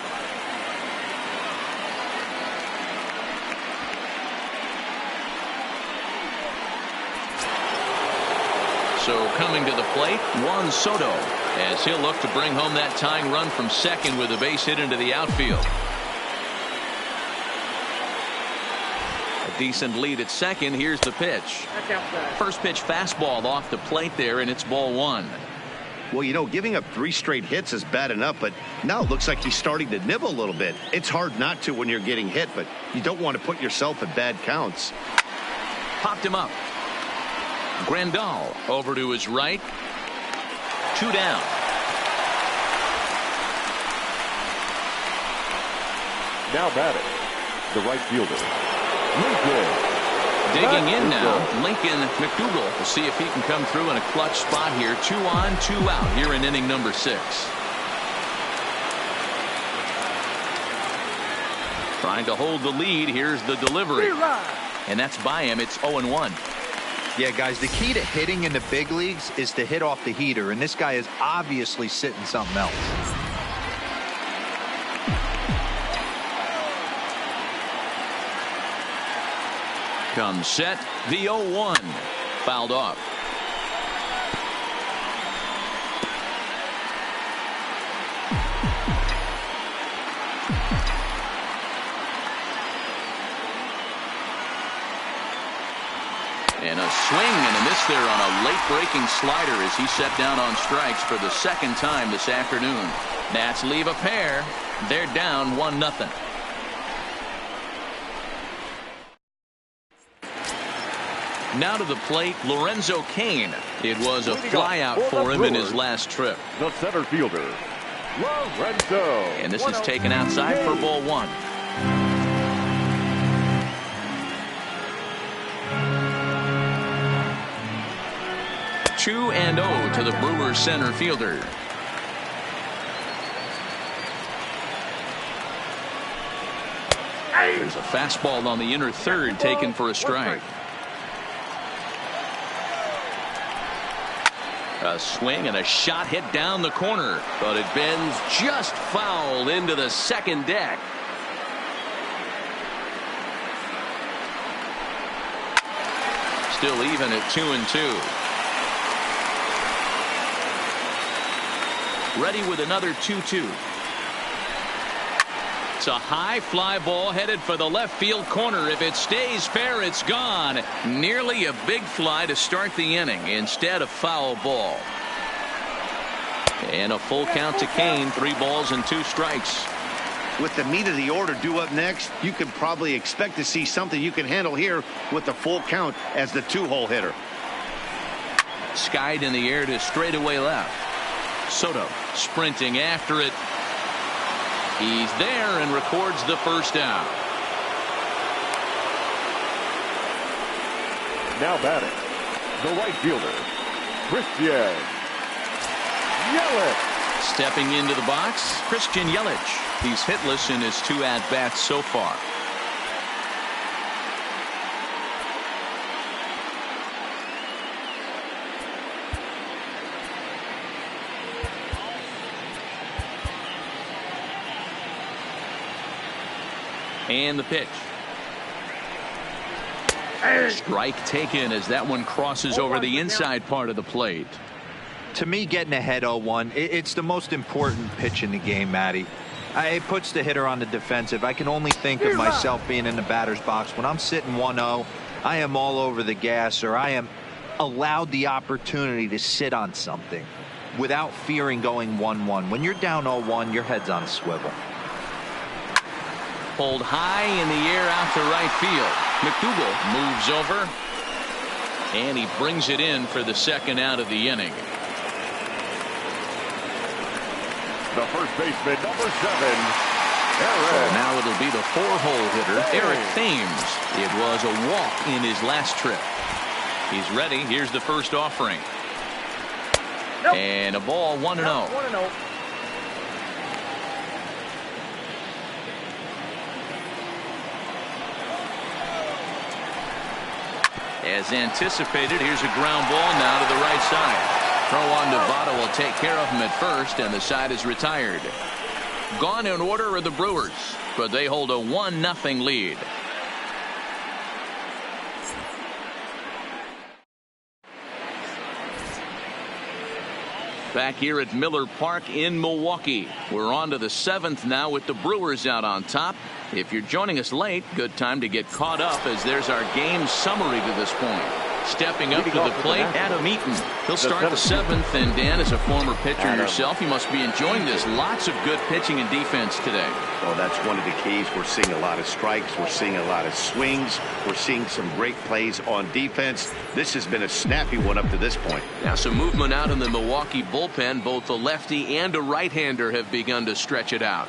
So coming to the plate, Juan Soto, as he'll look to bring home that tying run from second with a base hit into the outfield. A decent lead at second. Here's the pitch. First pitch fastball off the plate there, and it's ball 1. Well, you know, giving up 3 straight hits is bad enough, but now it looks like he's starting to nibble a little bit. It's hard not to when you're getting hit, but you don't want to put yourself in bad counts. Popped him up. Grandal over to his right. 2 down. Now batting, the right fielder, Lincoln. Digging in now, Lincoln McDougal. We'll see if he can come through in a clutch spot here. 2 on, 2 out here in inning number 6. Trying to hold the lead. Here's the delivery. And that's by him. It's 0-1. Yeah, guys, the key to hitting in the big leagues is to hit off the heater, and this guy is obviously sitting something else. comes set. The 0-1. Fouled off. And a swing and a miss there on a late breaking slider as he set down on strikes for the second time this afternoon. Nats leave a pair. They're down 1-0. Now to the plate, Lorenzo Cain. It was a flyout for him in his last trip. The center fielder, Lorenzo. And this is taken outside for ball 1. Two and 0 to the Brewers center fielder. There's a fastball on the inner third taken for a strike. A swing and a shot hit down the corner, but it bends just foul into the second deck. Still even at 2-2. Ready with another 2-2. It's a high fly ball headed for the left field corner. If it stays fair, it's gone. Nearly a big fly to start the inning. Instead, a foul ball. And a full count to Cain. 3 balls and 2 strikes. With the meat of the order due up next, you can probably expect to see something you can handle here with the full count as the 2-hole hitter. Skied in the air to straightaway left. Soto sprinting after it. He's there and records the first out. Now batting, the right fielder, Christian Yelich. Stepping into the box, Christian Yelich. He's hitless in his 2 at-bats so far. And the pitch. Strike taken as that one crosses over the inside part of the plate. To me, getting ahead 0-1, it's the most important pitch in the game, Matty. It puts the hitter on the defensive. I can only think of myself being in the batter's box. When I'm sitting 1-0, I am all over the gas, or I am allowed the opportunity to sit on something without fearing going 1-1. When you're down 0-1, your head's on a swivel. Pulled high in the air out to right field. McDougal moves over, and he brings it in for the second out of the inning. The first baseman, number 7, Eric. So now it'll be the 4-hole hitter, Eric Thames. It was a walk in his last trip. He's ready. Here's the first offering. Nope. And a ball 1-0. 1-0. As anticipated, here's a ground ball now to the right side. Throw on Nevada will take care of him at first, and the side is retired. Gone in order are the Brewers, but they hold a 1-0 lead. Back here at Miller Park in Milwaukee. We're on to the 7th now with the Brewers out on top. If you're joining us late, good time to get caught up as there's our game summary to this point. Stepping up to the plate, Adam Eaton. He'll start the 7th, and Dan, as a former pitcher yourself, you must be enjoying this. Lots of good pitching and defense today. Well, that's one of the keys. We're seeing a lot of strikes. We're seeing a lot of swings. We're seeing some great plays on defense. This has been a snappy one up to this point. Now some movement out in the Milwaukee bullpen. Both a lefty and a right-hander have begun to stretch it out.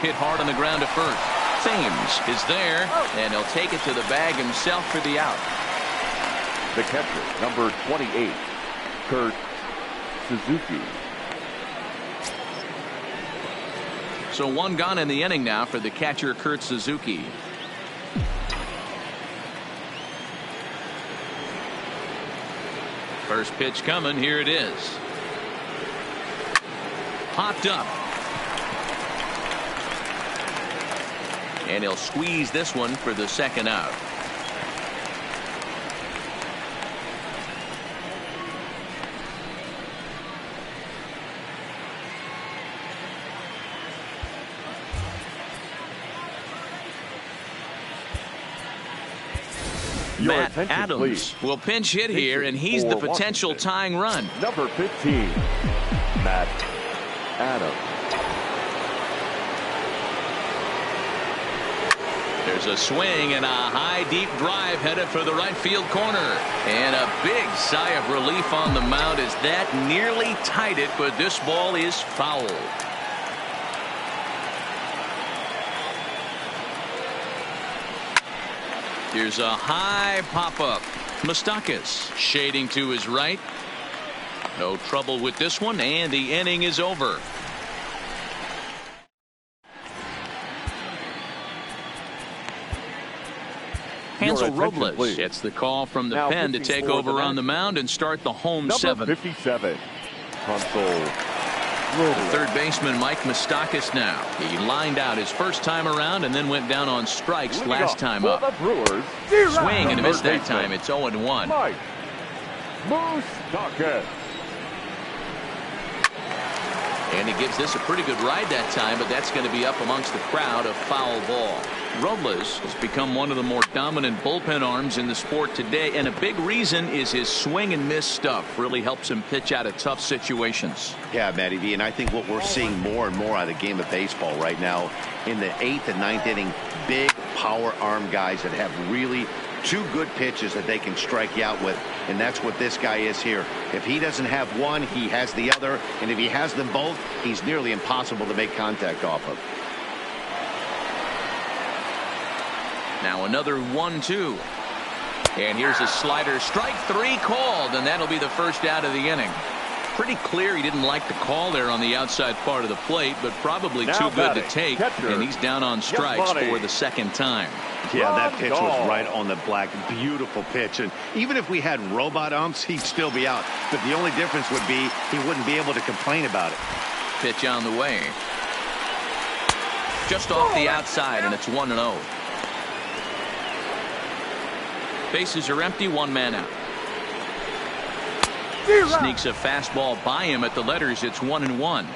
Hit hard on the ground to first. Thames is there, and he'll take it to the bag himself for the out. The catcher, number 28, Kurt Suzuki. So 1 gone in the inning now for the catcher, Kurt Suzuki. First pitch coming. Here it is. Popped up. And he'll squeeze this one for the second out. Your Matt attention, Adams please. will pinch hit here, and he's For the potential Washington. tying run. Number 15, Matt Adams. There's a swing and a high, deep drive headed for the right field corner. And a big sigh of relief on the mound as that nearly tied it, but this ball is foul. Here's a high pop-up. Moustakas shading to his right. No trouble with this one, and the inning is over. Hansel Robles gets the call from the Now pen to pitching take for over the on the mound and start the home Number seven. 57, Hansel The Robles. third baseman Mike Moustakas now. He lined out his first time around and then went down on strikes Leading last off time for up. the Brewers, Swing and a miss Third that time. baseman, It's 0-1. Mike Moustakas. And he gives this a pretty good ride that time, but that's going to be up amongst the crowd. A foul ball. Robles has become one of the more dominant bullpen arms in the sport today, and a big reason is his swing and miss stuff really helps him pitch out of tough situations. Yeah, Matty V, and I think what we're seeing more and more out of the game of baseball right now in the 8th and 9th inning, big power arm guys that have really two good pitches that they can strike you out with, and that's what this guy is here. If he doesn't have one, he has the other, and if he has them both, he's nearly impossible to make contact off of. Now another 1-2. And here's a slider. Strike three called, and that'll be the first out of the inning. Pretty clear he didn't like the call there on the outside part of the plate, but probably Now too good to batting, take, catcher, and he's down on strikes Yamane. for the second time. Yeah, that pitch was Rondon. right on the black. Beautiful pitch. And even if we had robot umps, he'd still be out. But the only difference would be he wouldn't be able to complain about it. Pitch on the way. Just off the outside, and it's 1-0. Bases are empty, one man out. Sneaks a fastball by him at the letters. It's 1-1.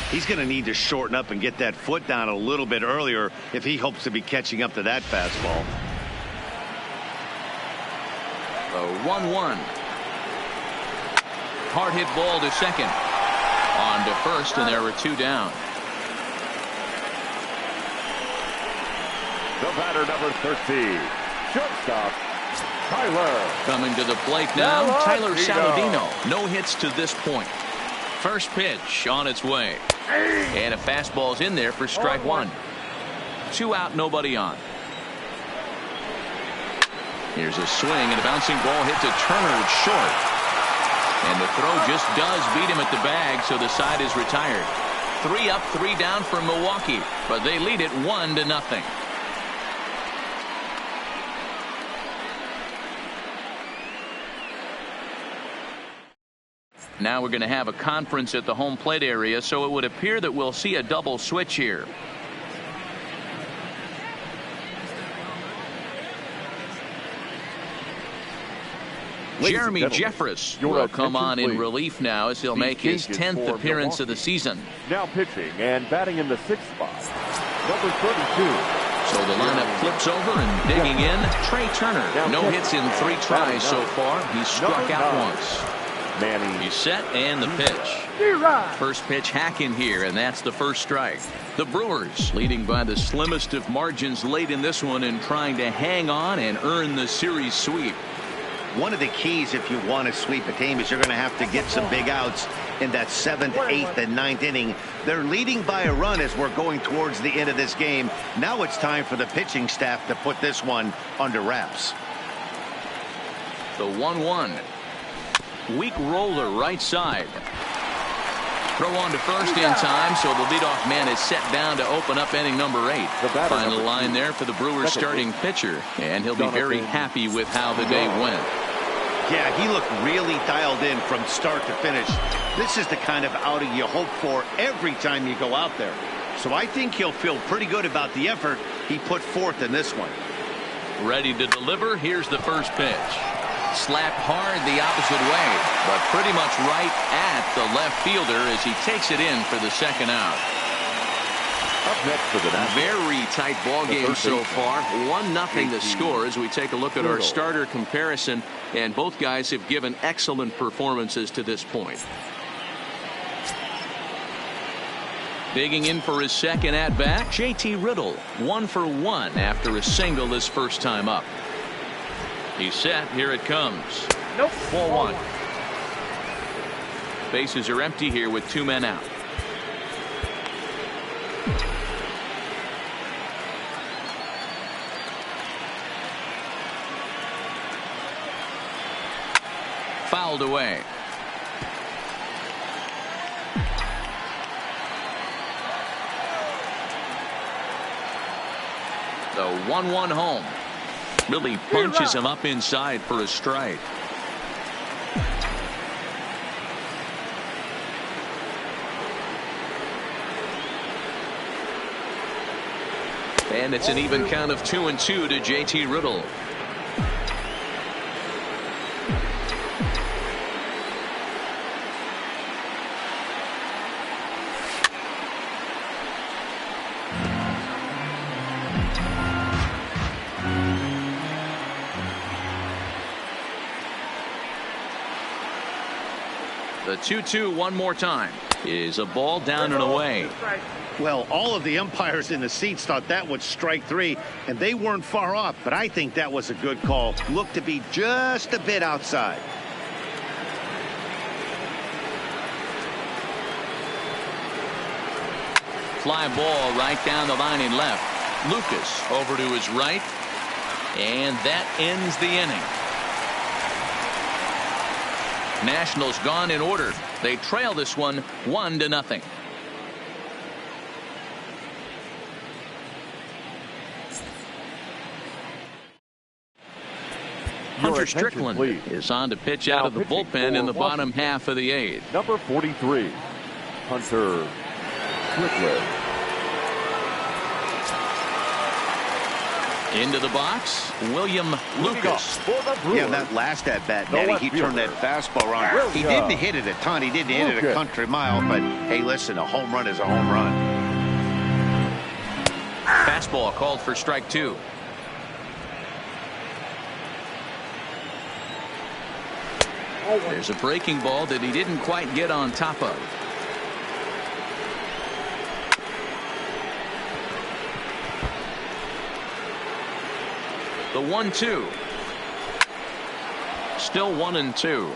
He's going to need to shorten up and get that foot down a little bit earlier if he hopes to be catching up to that fastball. The 1-1. Hard hit ball to second. On to first, and there were two down. The batter, number 13, shortstop, Tyler. Coming to the plate now, Tyler Saladino. Saladino. No hits to this point. First pitch on its way. And a fastball's in there for strike one. 2 out, nobody on. Here's a swing and a bouncing ball hit to Turner. It's short. And the throw just does beat him at the bag, so the side is retired. 3 up, 3 down for Milwaukee, but they lead it 1-0. Now we're going to have a conference at the home plate area, so it would appear that we'll see a double switch here. Ladies and Jeremy gentlemen, Jeffress your will come attention, on in please. relief now as he'll These make his changes 10th for appearance of the Milwaukee. season. Now pitching and batting in the 6th spot, number 32. So the lineup flips over and digging in. Trey Turner. No hits in 3 tries so far. He's struck out once. Manny. He's set and the pitch. First pitch hack in here, and that's the first strike. The Brewers leading by the slimmest of margins late in this one and trying to hang on and earn the series sweep. One of the keys if you want to sweep a team is you're going to have to get some big outs in that 7th, 8th, and 9th inning. They're leading by a run as we're going towards the end of this game. Now it's time for the pitching staff to put this one under wraps. The 1-1. Weak roller right side. Throw on to first in time, so the leadoff man is set down to open up inning number 8. The batter, Final number line 2. there for the Brewers starting pitcher, and he'll be very happy with how the day went. Yeah, he looked really dialed in from start to finish. This is the kind of outing you hope for every time you go out there. So I think he'll feel pretty good about the effort he put forth in this one. Ready to deliver. Here's the first pitch. Slapped hard the opposite way, but pretty much right at the left fielder as he takes it in for the second out. Up next for the Nationals. Very tight ball game so far. 1-0 the score as we take a look at our starter comparison, and both guys have given excellent performances to this point. Digging in for his second at bat, JT Riddle, 1 for 1 after a single his first time up. He's set. Here it comes. Nope. Ball 1. Bases are empty here with 2 men out. Fouled away. The 1-1 home. Really punches him up inside for a strike. And it's an even count of 2-2 to JT Riddle. The 2-2 one more time is a ball down and away. Well, all of the umpires in the seats thought that was strike 3, and they weren't far off, but I think that was a good call. Looked to be just a bit outside. Fly ball right down the line and left. Lucas over to his right, and that ends the inning. Nationals gone in order. They trail this one 1-0. Hunter Strickland is on to pitch out of the bullpen in the bottom half of the 8th. Number 43, Hunter Strickland. Into the box, William Lucas. Yeah, that last at bat, Natty, he turned that fastball around. He didn't hit it a ton. He didn't hit it a country mile, but hey, listen, a home run is a home run. Fastball called for strike 2. There's a breaking ball that he didn't quite get on top of. The 1-2. Still 1-2.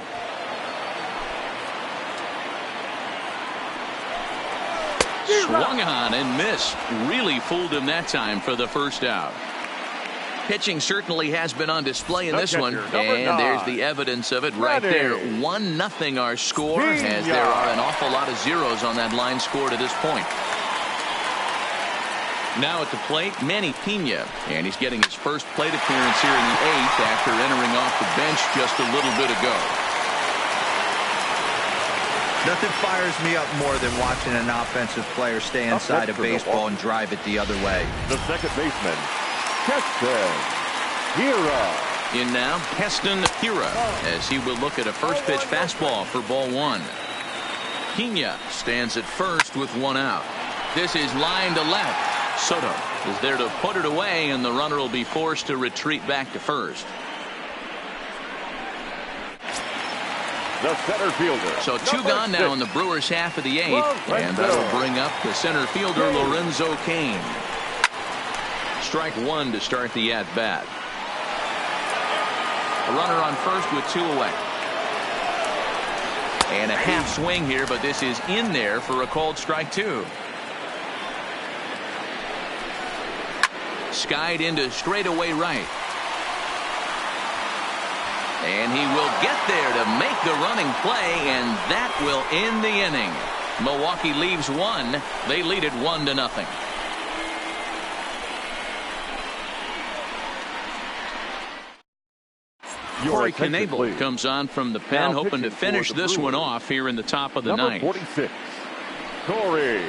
Swung on and missed. Really fooled him that time for the first out. Pitching certainly has been on display in this one, and there's the evidence of it right there. 1-0 our score, as there are an awful lot of zeros on that line score to this point. Now at the plate, Manny Pena, and he's getting his first plate appearance here in the 8th after entering off the bench just a little bit ago. Nothing fires me up more than watching an offensive player stay inside a baseball and drive it the other way. The second baseman, Keston Hiura. In now, Keston Hiura, as he will look at a first pitch fastball for ball 1. Pena stands at first with 1 out. This is line to left. Soto is there to put it away, and the runner will be forced to retreat back to first. The center fielder. So 2 gone now in the Brewers half of the 8th, and that'll bring up the center fielder Lorenzo Cain. Strike 1 to start the at bat. A runner on first with 2 away. And a half swing here, but this is in there for a called strike 2. Skied into straightaway right. And he will get there to make the running play, and that will end the inning. Milwaukee leaves 1. They lead it 1-0. Corey Knebel comes on from the pen, hoping to finish this one off here in the top of the 9th. 46, Corey.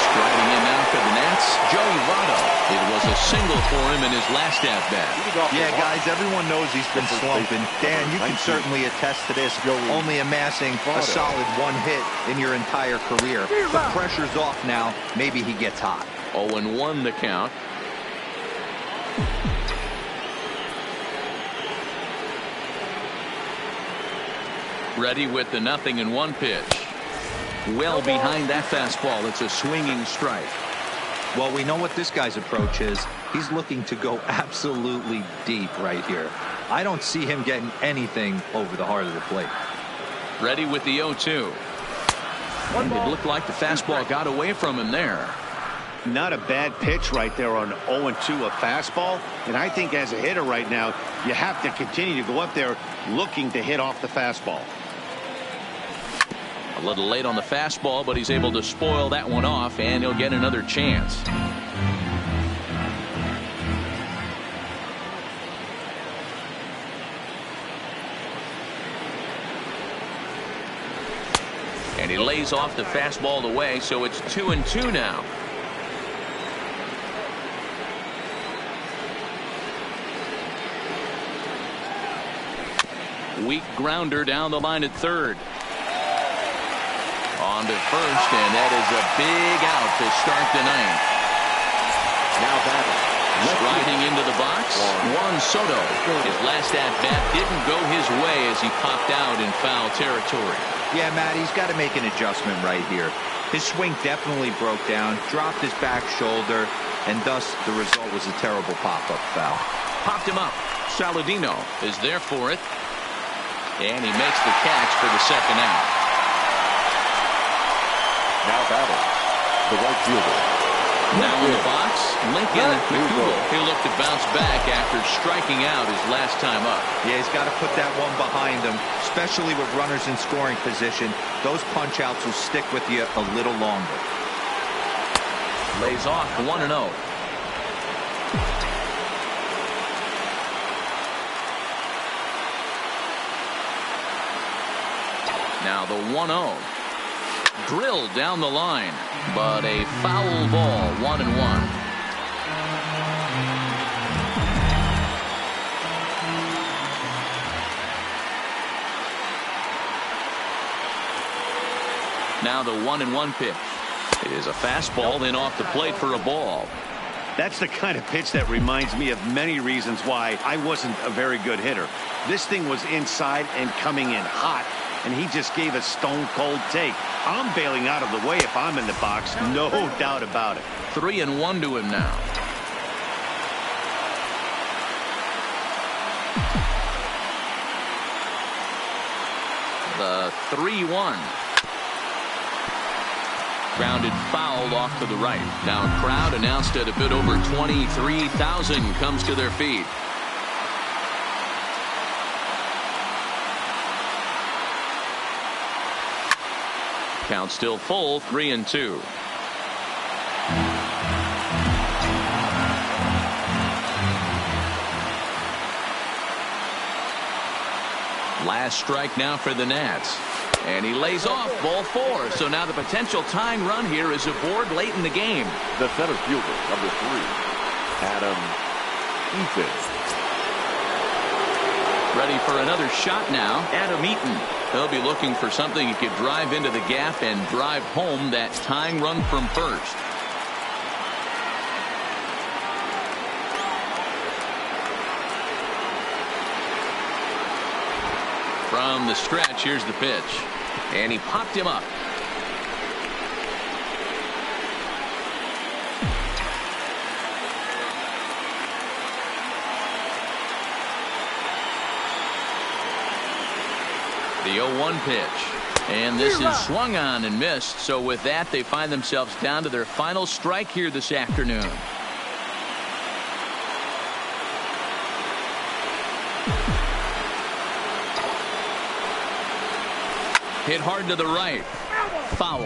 Striding in now for the Nats, Joey Votto. It was a single for him in his last at-bat. Yeah, guys, everyone knows he's been slumping. Dan, you can certainly attest to this, only amassing a solid 1 hit in your entire career. The pressure's off now. Maybe he gets hot. 0-1 the count. Ready with the 0-1 pitch. Well behind that fastball. It's a swinging strike. Well, we know what this guy's approach is. He's looking to go absolutely deep right here. I don't see him getting anything over the heart of the plate. Ready with the 0-2. It looked like the fastball got away from him there. Not a bad pitch right there on 0-2, a fastball. And I think as a hitter right now, you have to continue to go up there looking to hit off the fastball. A little late on the fastball, but he's able to spoil that one off, and he'll get another chance. And he lays off the fastball away, so it's 2-2 now. Weak grounder down the line at third. On to first, and that is a big out to start the ninth. Now batting. Striding into the box, Juan Soto. His last at-bat didn't go his way as he popped out in foul territory. Yeah, Matt, he's got to make an adjustment right here. His swing definitely broke down, dropped his back shoulder, and thus the result was a terrible pop-up foul. Popped him up. Saladino is there for it. And he makes the catch for the second out. Now batting. The right fielder. Now in the box, Lincoln McDougal. He'll look to bounce back after striking out his last time up. Yeah, he's got to put that one behind him, especially with runners in scoring position. Those punch-outs will stick with you a little longer. Lays off 1-0. Now the 1-0. Drilled down the line, but a foul ball, 1-1. Now the 1-1 pitch. It is a fastball, then off the plate for a ball. That's the kind of pitch that reminds me of many reasons why I wasn't a very good hitter. This thing was inside and coming in hot, and he just gave a stone-cold take. I'm bailing out of the way if I'm in the box, no doubt about it. 3-1 to him now. The 3-1. Grounded foul off to the right. Now a crowd announced at a bit over 23,000 comes to their feet. Count still full, 3-2. Last strike now for the Nats. And he lays off ball 4. So now the potential tying run here is aboard late in the game. The center fielder, number 3, Adam Eaton. Ready for another shot now. Adam Eaton. He'll be looking for something he could drive into the gap and drive home that tying run from first. From the stretch, here's the pitch. And he popped him up. The 0-1 pitch. And this is swung on and missed. So with that, they find themselves down to their final strike here this afternoon. Hit hard to the right. Foul.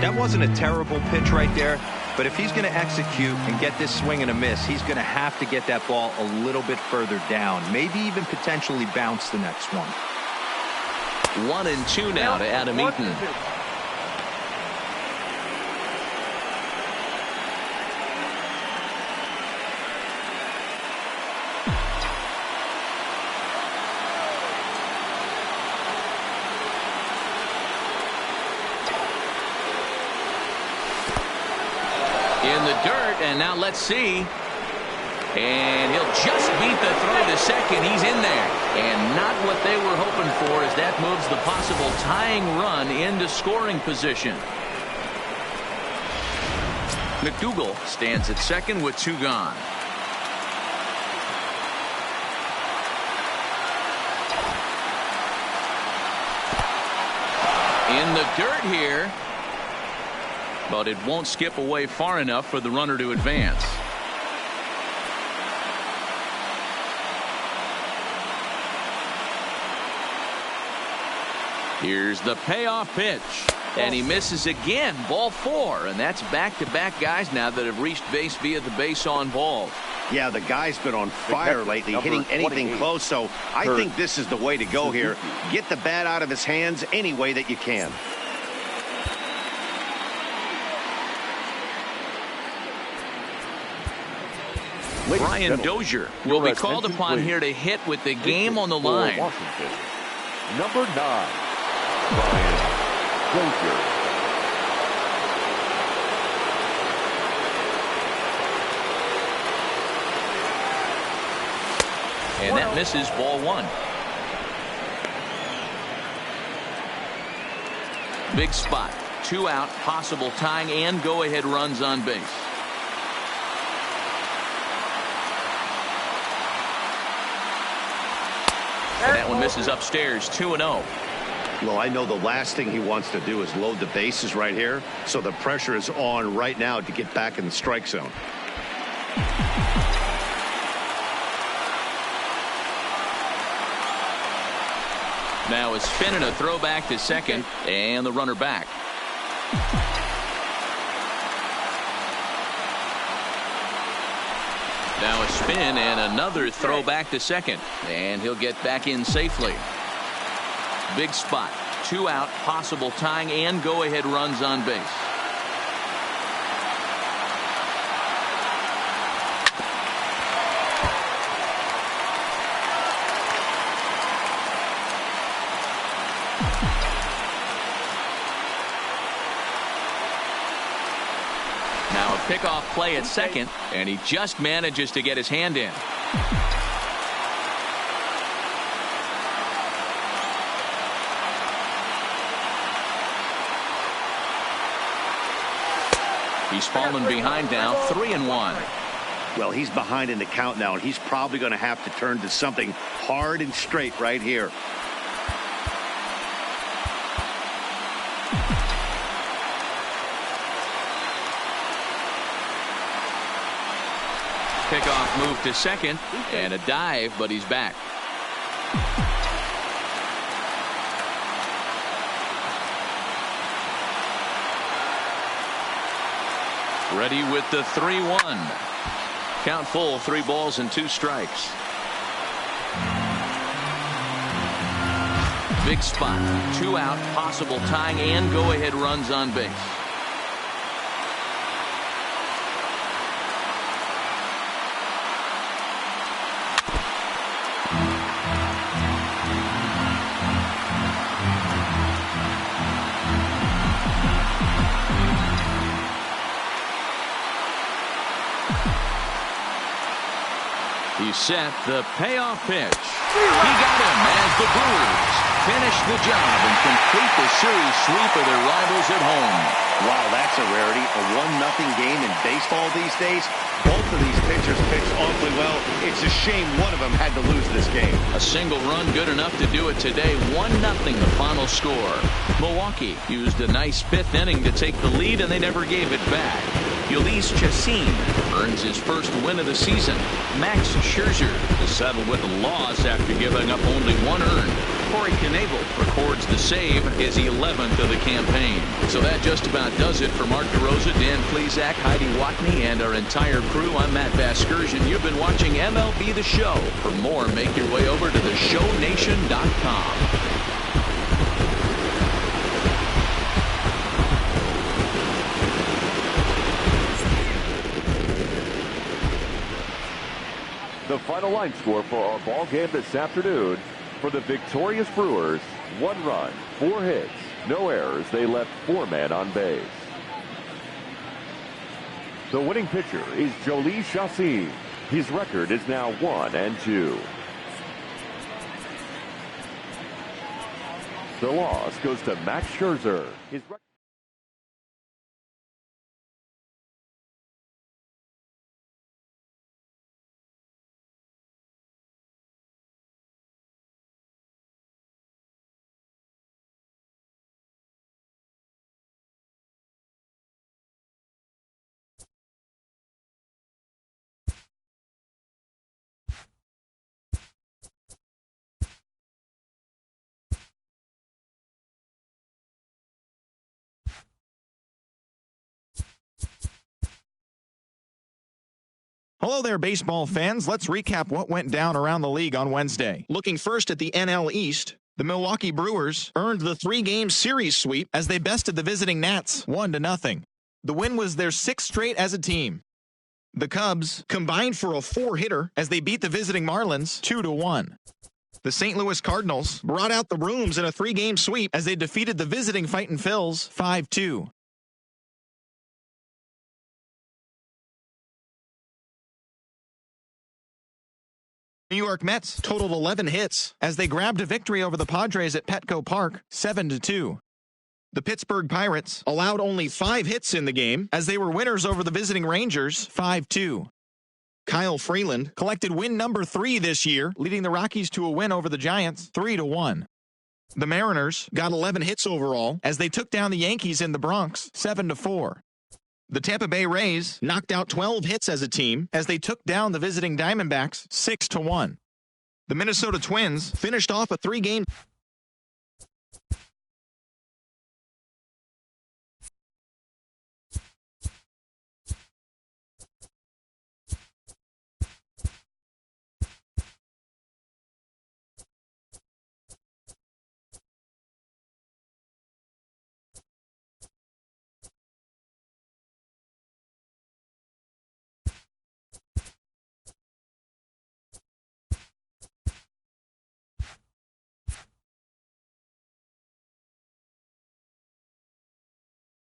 That wasn't a terrible pitch right there, but if he's going to execute and get this swing and a miss, he's going to have to get that ball a little bit further down, maybe even potentially bounce the next one. 1-2 now to Adam Eaton. dirt, and now let's see. And he'll just beat the throw to second. He's in there. And not what they were hoping for, as that moves the possible tying run into scoring position. McDougal stands at second with 2 gone. In the dirt here, but it won't skip away far enough for the runner to advance. Here's the payoff pitch, and he misses again. Ball 4, and that's back-to-back guys now that have reached base via the base on balls. Yeah, the guy's been on fire lately, hitting anything close, so I think this is the way to go here. Get the bat out of his hands any way that you can. Brian Dozier will be called upon here to hit with the game on the line. Washington, number 9, Brian Dozier. And that misses, ball 1. Big spot. 2 out, possible tying and go-ahead runs on base. And that one misses upstairs, 2-0. Well, I know the last thing he wants to do is load the bases right here, so the pressure is on right now to get back in the strike zone. Now a spin and a throw back to second, and the runner back. Now a spin and another throw back to second, and he'll get back in safely. Big spot. 2 out, possible tying and go-ahead runs on base. Now a pickoff play at second, and he just manages to get his hand in. He's fallen behind now, 3-1. Well, he's behind in the count now, and he's probably going to have to turn to something hard and straight right here. Pickoff move to second, and a dive, but he's back. Ready with the 3-1. Count full, 3 balls and 2 strikes. Big spot. 2 out, possible tying and go-ahead runs on base. He's set, the payoff pitch. He got him as the Brewers finish the job and complete the series sweep of their rivals at home. Wow, that's a rarity. A 1-0 game in baseball these days. Both of these pitchers pitched awfully well. It's a shame one of them had to lose this game. A single run good enough to do it today. 1-0 the final score. Milwaukee used a nice 5th inning to take the lead, and they never gave it back. Ulysses Chacin earns his first win of the season. Max Scherzer is settled with a loss after giving up only 1 earned. Corey Knebel records the save, his 11th of the campaign. So that just about does it for Mark DeRosa, Dan Plesac, Heidi Watney, and our entire crew. I'm Matt Vasgersian. You've been watching MLB The Show. For more, make your way over to theshownation.com. The final line score for our ball game this afternoon: for the victorious Brewers, 1 run, 4 hits, no errors. They left 4 men on base. The winning pitcher is Jhoulys Chacin. His record is now 1-2. The loss goes to Max Scherzer. Hello there, baseball fans. Let's recap what went down around the league on Wednesday. Looking first at the NL East, the Milwaukee Brewers earned the 3-game series sweep as they bested the visiting Nats 1-0. The win was their 6th straight as a team. The Cubs combined for a 4-hitter as they beat the visiting Marlins 2-1. The St. Louis Cardinals brought out the brooms in a 3-game sweep as they defeated the visiting Fightin' Phils 5-2. New York Mets totaled 11 hits as they grabbed a victory over the Padres at Petco Park 7-2. The Pittsburgh Pirates allowed only 5 hits in the game as they were winners over the visiting Rangers 5-2. Kyle Freeland collected win number 3 this year, leading the Rockies to a win over the Giants 3-1. The Mariners got 11 hits overall as they took down the Yankees in the Bronx 7-4. The Tampa Bay Rays knocked out 12 hits as a team as they took down the visiting Diamondbacks 6-1. The Minnesota Twins finished off a 3-game